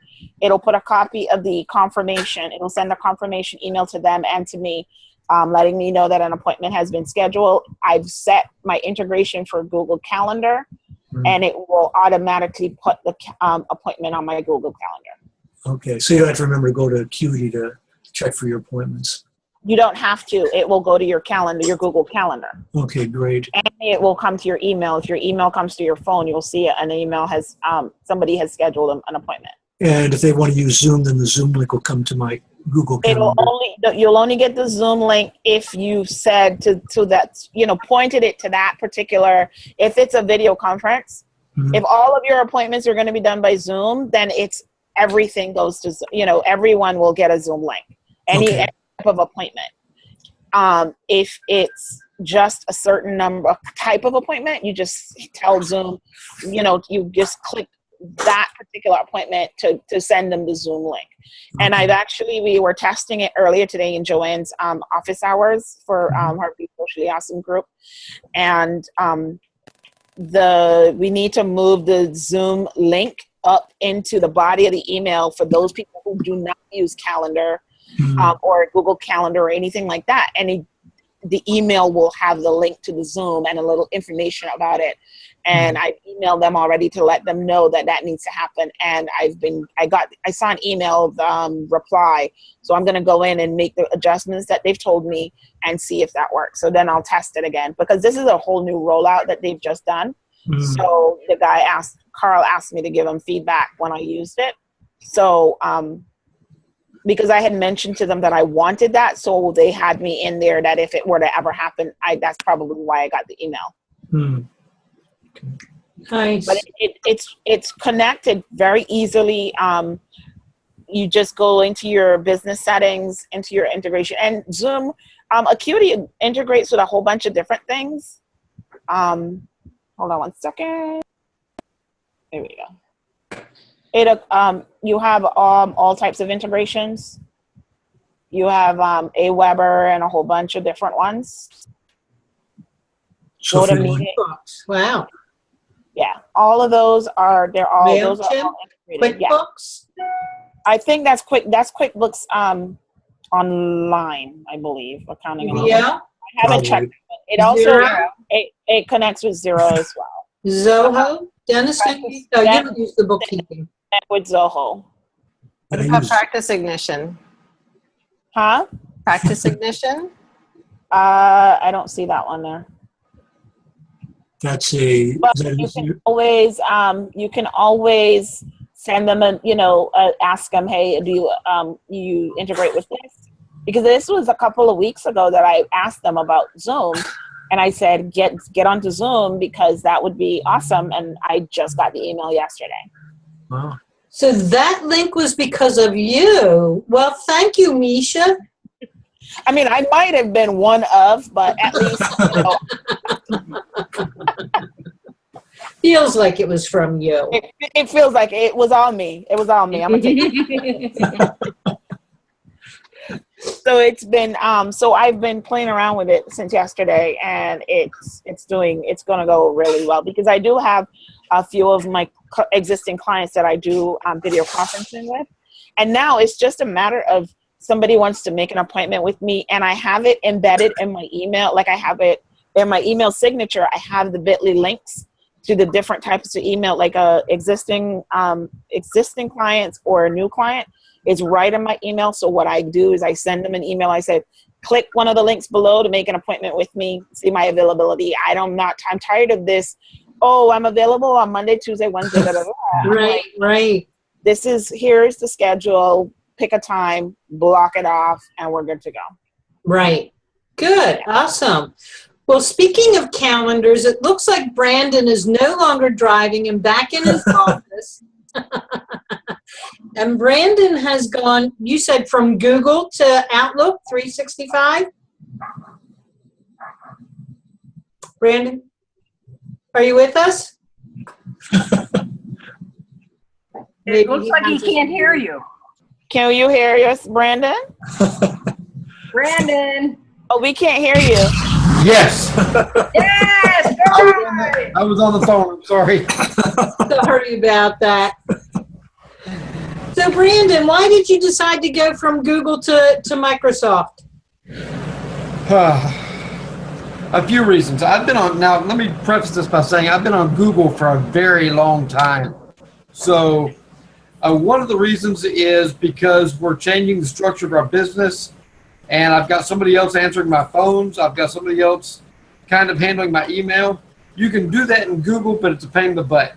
confirmation. It will send a confirmation email to them and to me, letting me know that an appointment has been scheduled. I've set my integration for Google Calendar, and it will automatically put the appointment on my Google Calendar. Okay, so you don't have to remember to go to Aquity to check for your appointments. You don't have to. It will go to your calendar, your Google Calendar. Okay, great. And it will come to your email. If your email comes to your phone, you'll see an email has somebody has scheduled an appointment. And if they want to use Zoom, then the Zoom link will come to my Google Calendar. You'll only get the Zoom link if you said to that, pointed it to that particular, if it's a video conference. Mm-hmm. If all of your appointments are going to be done by Zoom, then everything goes to, everyone will get a Zoom link. Any type of appointment. If it's just a certain type of appointment, you just tell Zoom, you just click that particular appointment to send them the Zoom link. And we were testing it earlier today in Joanne's office hours for her Be Socially Awesome group. And we need to move the Zoom link up into the body of the email for those people who do not use Calendar or Google Calendar or anything like that. And the email will have the link to the Zoom and a little information about it. And I've emailed them already to let them know that that needs to happen. And I saw an email reply. So I'm going to go in and make the adjustments that they've told me and see if that works. So then I'll test it again, because this is a whole new rollout that they've just done. So the guy Carl asked me to give him feedback when I used it. So, because I had mentioned to them that I wanted that, so they had me in there that if it were to ever happen, that's probably why I got the email. Nice. But it's connected very easily. You just go into your business settings, into your integration, and Zoom, Aquity integrates with a whole bunch of different things. Hold on one second. There we go. You have all types of integrations. You have Aweber and a whole bunch of different ones. So wow. Yeah, all of those are all integrated. QuickBooks. Yeah. I think that's QuickBooks online, I believe. Accounting. Yeah. I haven't checked. It also it connects with Xero as well. Zoho. Dennis, you don't use the bookkeeping. And with Zoho. What about Practice Ignition? Huh? Practice Ignition? I don't see that one there. That's a. But you can always send them ask them, hey, do you integrate with this? Because this was a couple of weeks ago that I asked them about Zoom, and I said get onto Zoom because that would be awesome. And I just got the email yesterday. Wow. So that link was because of you. Well, thank you, Misha. I mean, I might have been one of, but at least. Feels like it was from you. It feels like it was on me. It was on me. I'm gonna take it. So it's been so I've been playing around with it since yesterday, and it's gonna go really well because I do have a few of my existing clients that I do video conferencing with, and now it's just a matter of somebody wants to make an appointment with me, and I have it embedded in my email. Like I have it in my email signature. I have the bit.ly links to the different types of email, like existing clients or a new client. It's right in my email. So what I do is I send them an email. I say, click one of the links below to make an appointment with me, see my availability. I'm tired of this. Oh, I'm available on Monday, Tuesday, Wednesday, blah, blah, blah. Right. Here's the schedule, pick a time, block it off, and we're good to go. Right. Good. Awesome. Well, speaking of calendars, it looks like Brandon is no longer driving and back in his office. And Brandon has gone, you said from Google to Outlook 365? Brandon, are you with us? It looks like he can't hear you. Can you hear us, Brandon? Brandon. Oh, we can't hear you. Yes. Yes. I was on the phone. I'm sorry. Sorry about that. So, Brandon, why did you decide to go from Google to Microsoft? A few reasons. Now let me preface this by saying I've been on Google for a very long time. So one of the reasons is because we're changing the structure of our business, and I've got somebody else answering my phones. I've got somebody else kind of handling my email. You can do that in Google, but it's a pain in the butt.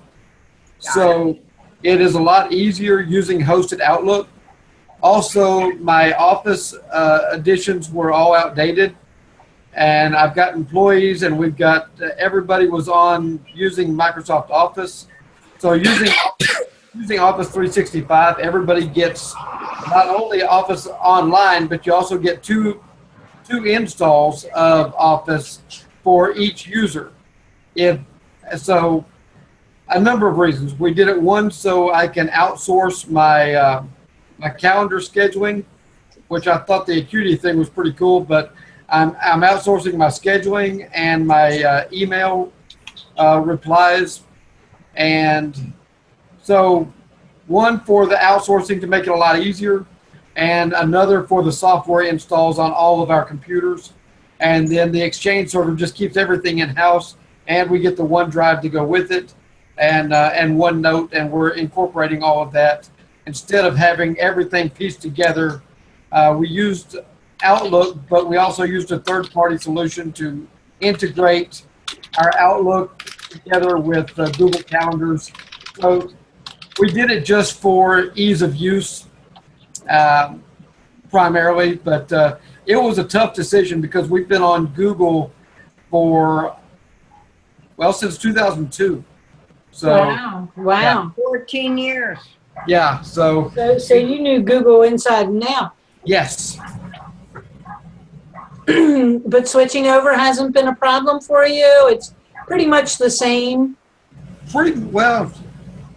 So it is a lot easier using hosted Outlook. Also, my Office editions were all outdated, and I've got employees, and we've got everybody was on using Microsoft Office. So using Office 365, everybody gets not only Office online, but you also get two installs of Office for each user. So a number of reasons. We did it, one, so I can outsource my my calendar scheduling, which I thought the Aquity thing was pretty cool, but I'm outsourcing my scheduling and my email replies. And so one for the outsourcing to make it a lot easier, and another for the software installs on all of our computers. And then the Exchange server just keeps everything in-house, and we get the OneDrive to go with it, and OneNote, and we're incorporating all of that. Instead of having everything pieced together, we used Outlook, but we also used a third-party solution to integrate our Outlook together with Google Calendars. So we did it just for ease of use primarily, but it was a tough decision because we've been on Google for, well, since 2002. So, wow. Yeah. 14 years. Yeah, so you knew Google inside and out. Yes. But switching over hasn't been a problem for you? It's pretty much the same? Pretty well.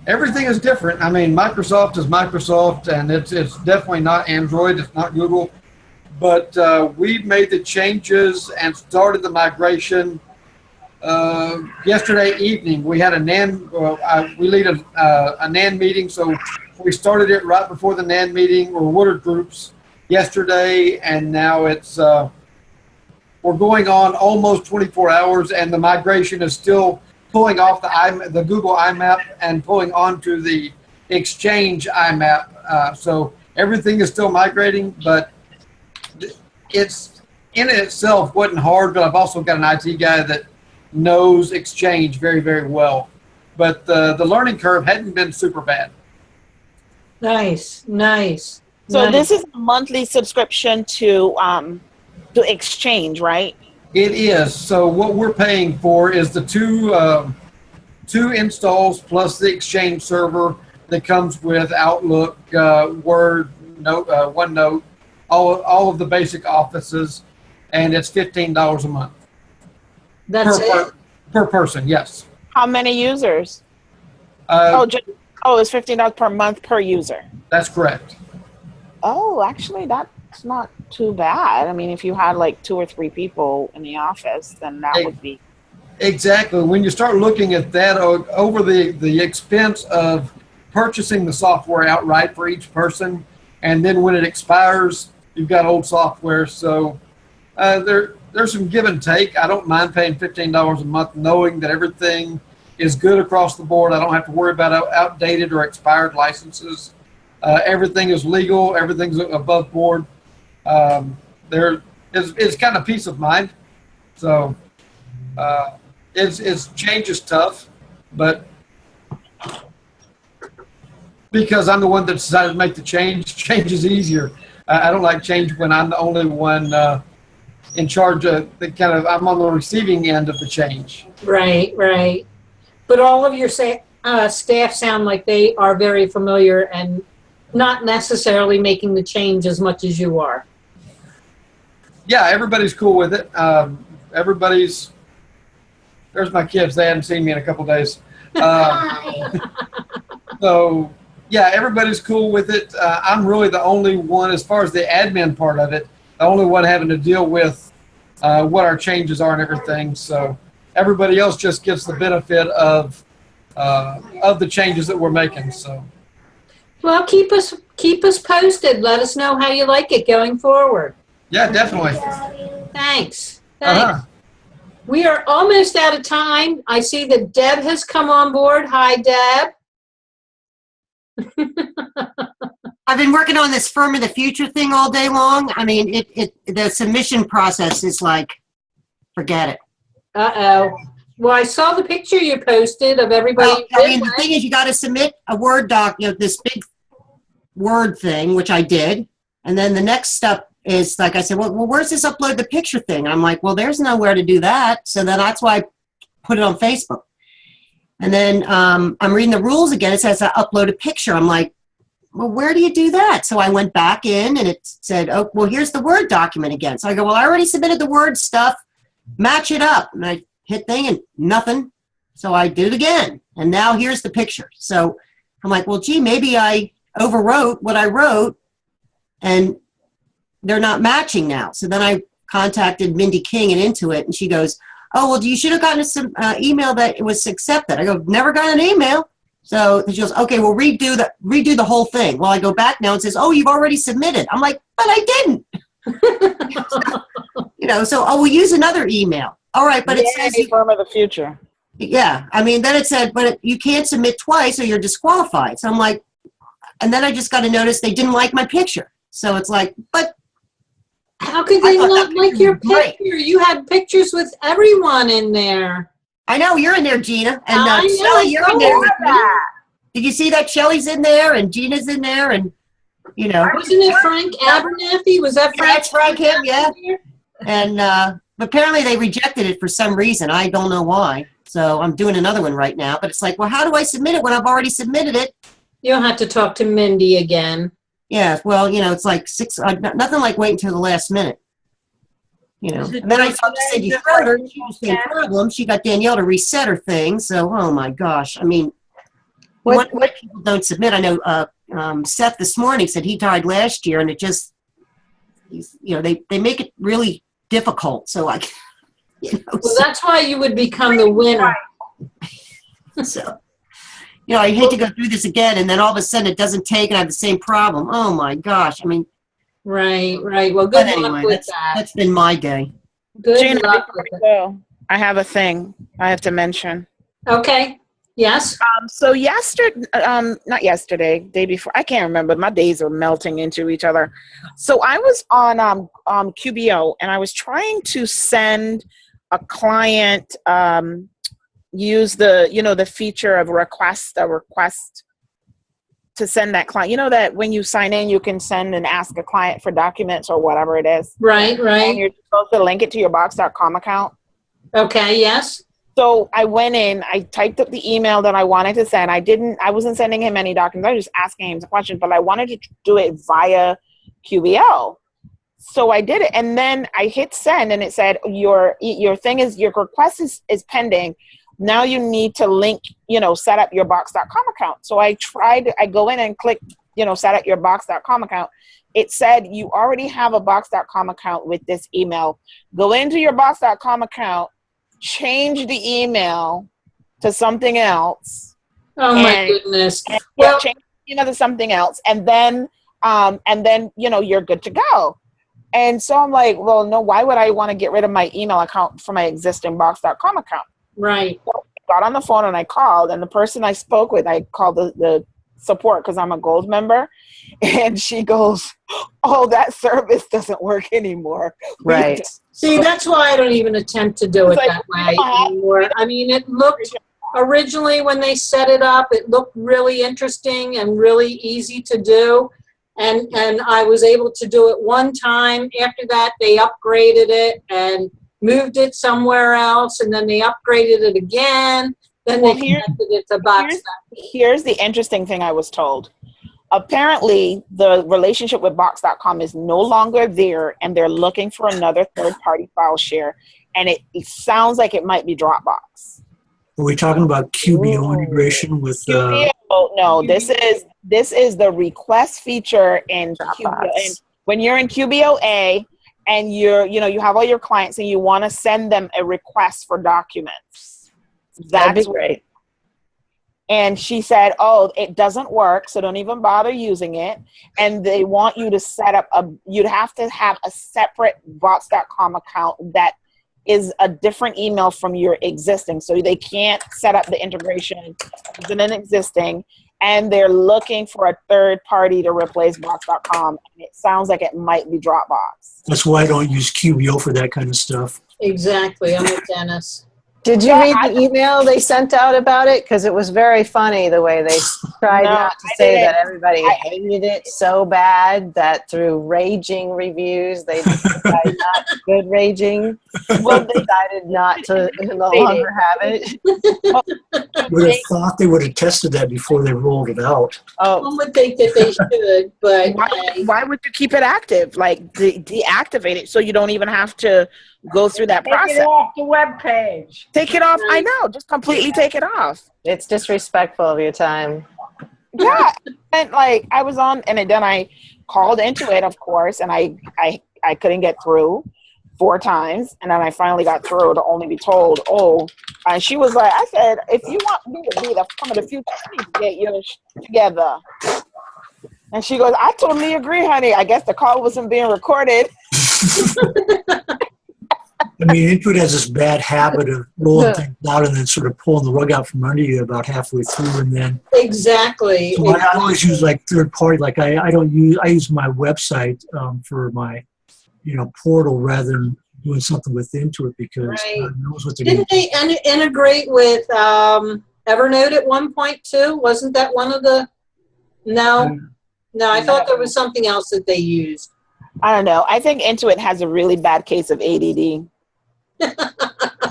Everything is different. I mean, Microsoft is Microsoft, and it's definitely not Android. It's not Google. But we made the changes and started the migration yesterday evening. We had a NAN. We lead a NAN meeting, so we started it right before the NAN meeting, or Woodard groups, yesterday, and now it's we're going on almost 24 hours, and the migration is still pulling off the Google IMAP and pulling onto the Exchange IMAP. So everything is still migrating, but it's in itself wasn't hard. But I've also got an IT guy that knows Exchange very, very well. But the learning curve hadn't been super bad. Nice, nice. So nice. This is a monthly subscription to Exchange, right? It is. So what we're paying for is the two installs plus the Exchange server that comes with Outlook, Word, Note, OneNote, all of the basic offices, and it's $15 a month. That's per person. Yes. How many users? It's $15 per month per user. That's correct. Oh, actually, that's not too bad. I mean, if you had like 2 or 3 people in the office, then that would be. Exactly. When you start looking at that over the expense of purchasing the software outright for each person, and then when it expires, you've got old software. So there's some give and take. I don't mind paying $15 a month knowing that everything is good across the board. I don't have to worry about outdated or expired licenses. Everything is legal. Everything's above board. It's kind of peace of mind. So change is tough, but because I'm the one that decided to make the change is easier. I don't like change when I'm the only one in charge of I'm on the receiving end of the change. Right, right. But all of your staff sound like they are very familiar and not necessarily making the change as much as you are. Yeah, everybody's cool with it. There's my kids. They hadn't seen me in a couple days. So, yeah, everybody's cool with it. I'm really the only one, as far as the admin part of it, the only one having to deal with what our changes are and everything. So everybody else just gets the benefit of the changes that we're making. So. Well, keep us posted. Let us know how you like it going forward. Yeah, definitely. Thanks. We are almost out of time. I see that Deb has come on board. Hi, Deb. I've been working on this Firm of the Future thing all day long. I mean, the submission process is like, forget it. Uh-oh. Well, I saw the picture you posted of everybody. Well, I mean, the thing is, you got to submit a Word doc, this big Word thing, which I did. And then the next step is, like I said, well, where's this upload the picture thing? I'm like, well, there's nowhere to do that. So then that's why I put it on Facebook. And then I'm reading the rules again. It says I upload a picture. I'm like, well, where do you do that? So I went back in and it said, oh, well, here's the Word document again. So I go, well, I already submitted the Word stuff. Match it up. And I hit thing and nothing. So I did it again. And now here's the picture. So I'm like, well, gee, maybe I overwrote what I wrote and they're not matching now. So then I contacted Mindy King and Intuit, and she goes, oh, well, you should have gotten some email that it was accepted. I go, never got an email. So she goes, okay, well, redo the whole thing. Well, I go back now and says, oh, you've already submitted. I'm like, but I didn't. So, oh, we'll use another email. All right, but it says firm of the future. Yeah, I mean, then it said, but you can't submit twice or you're disqualified. So I'm like, and then I just got a notice they didn't like my picture. So it's like, but how could they not like your picture? You had pictures with everyone in there. I know, you're in there, Gina. And I know, Shelley, you're in so there. was that. Did you see that Shelley's in there and Gina's in there and, Wasn't it Frank Abernathy? Was that Frank? That's Frank him, yeah. And apparently they rejected it for some reason. I don't know why. So I'm doing another one right now. But it's like, well, how do I submit it when I've already submitted it? You'll have to talk to Mindy again. Yeah, well, it's like nothing like waiting till the last minute. And then I talked to Cindy Schroeder. She was the same problem. She got Danielle to reset her thing. So, oh my gosh. I mean, what people don't submit. I know Seth this morning said he tried last year, and it just, they make it really difficult. So I, well, that's why you would become the winner. So, I hate to go through this again, and then all of a sudden it doesn't take, and I have the same problem. Oh my gosh! I mean, right. Well, good luck anyway, with that. That's been my day. Good Gina, luck with it. I have a thing I have to mention. Okay. Yes. So yesterday, not yesterday, day before, I can't remember. My days are melting into each other. So I was on QBO, and I was trying to send a client use the feature of a request to send that client. That when you sign in, you can send and ask a client for documents or whatever it is. Right. And you're supposed to link it to your Box.com account. Okay. Yes. So I went in, I typed up the email that I wanted to send. I wasn't sending him any documents. I was just asking him some questions, but I wanted to do it via QBO. So I did it, and then I hit send, and it said your request is pending. Now you need to link, set up your Box.com account. So I go in and click, set up your Box.com account. It said you already have a Box.com account with this email. Go into your Box.com account, change the email to something else. Oh my goodness. Well, change the email to something else, and then you're good to go. And so I'm like, well, no, why would I want to get rid of my email account from my existing Box.com account? Right. So I got on the phone and I called, and the person I spoke with, I called the support because I'm a gold member, and she goes, oh, that service doesn't work anymore. Right. See, that's why I don't even attempt to do it that way anymore. I mean, it looked, originally when they set it up, it looked really interesting and really easy to do. And I was able to do it one time. After that, they upgraded it and moved it somewhere else, and then they upgraded it again. Then they connected it to Box. Here's the interesting thing I was told. Apparently, the relationship with Box.com is no longer there, and they're looking for another third-party file share, and it sounds like it might be Dropbox. Are we talking about QBO integration with? No, this is the request feature in QBO. And when you're in QBOA and you have all your clients and you want to send them a request for documents, that'd be great. And she said, oh, it doesn't work, so don't even bother using it. And they want you to set up you'd have to have a separate Box.com account that is a different email from your existing. So they can't set up the integration using an existing, and they're looking for a third party to replace Box.com. And it sounds like it might be Dropbox. That's why I don't use QBO for that kind of stuff. Exactly. I'm with Dennis. Did you read the email they sent out about it? Because it was very funny the way they tried not to say that everybody hated it so bad that through raging reviews, they decided not good raging. Well, they decided not to no longer have it. Would have thought they would have tested that before they rolled it out. One would think that they should, but why would you keep it active? Like deactivate it so you don't even have to go through that process. Take it off the web page. Take it off. I know. Just completely take it off. It's disrespectful of your time. Yeah. And I was on, and then I called into it, of course, and I couldn't get through. 4 times, and then I finally got through to only be told, oh, and she was like, I said, if you want me to be the come in the future, you need to get yours together. And she goes, I totally agree, honey. I guess the call wasn't being recorded. I mean, Intuit has this bad habit of rolling things out and then sort of pulling the rug out from under you about halfway through, and then Exactly. so I always use like third party. Like I use my website for my portal rather than doing something with Intuit because Right. God knows what they're Didn't going they integrate with Evernote at one point too? Wasn't that one of the? No, I thought there was something else that they used. I don't know. I think Intuit has a really bad case of ADD.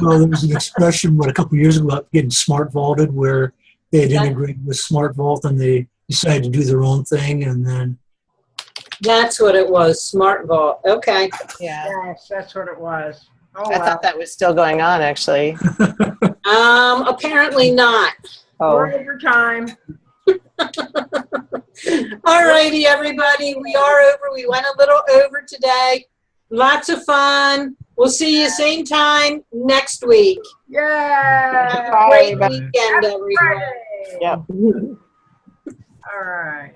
Well, there was an expression a couple of years ago about getting smart vaulted, where they had integrated with Smart Vault and they decided to do their own thing, and then. That's what it was, Smart Vault. Okay. Yeah. Yes, that's what it was. Oh, I thought that was still going on, actually. Apparently not. We're over time. All righty, everybody. We are over. We went a little over today. Lots of fun. We'll see you same time next week. Yeah. Have a great weekend, everyone. Yep. All right.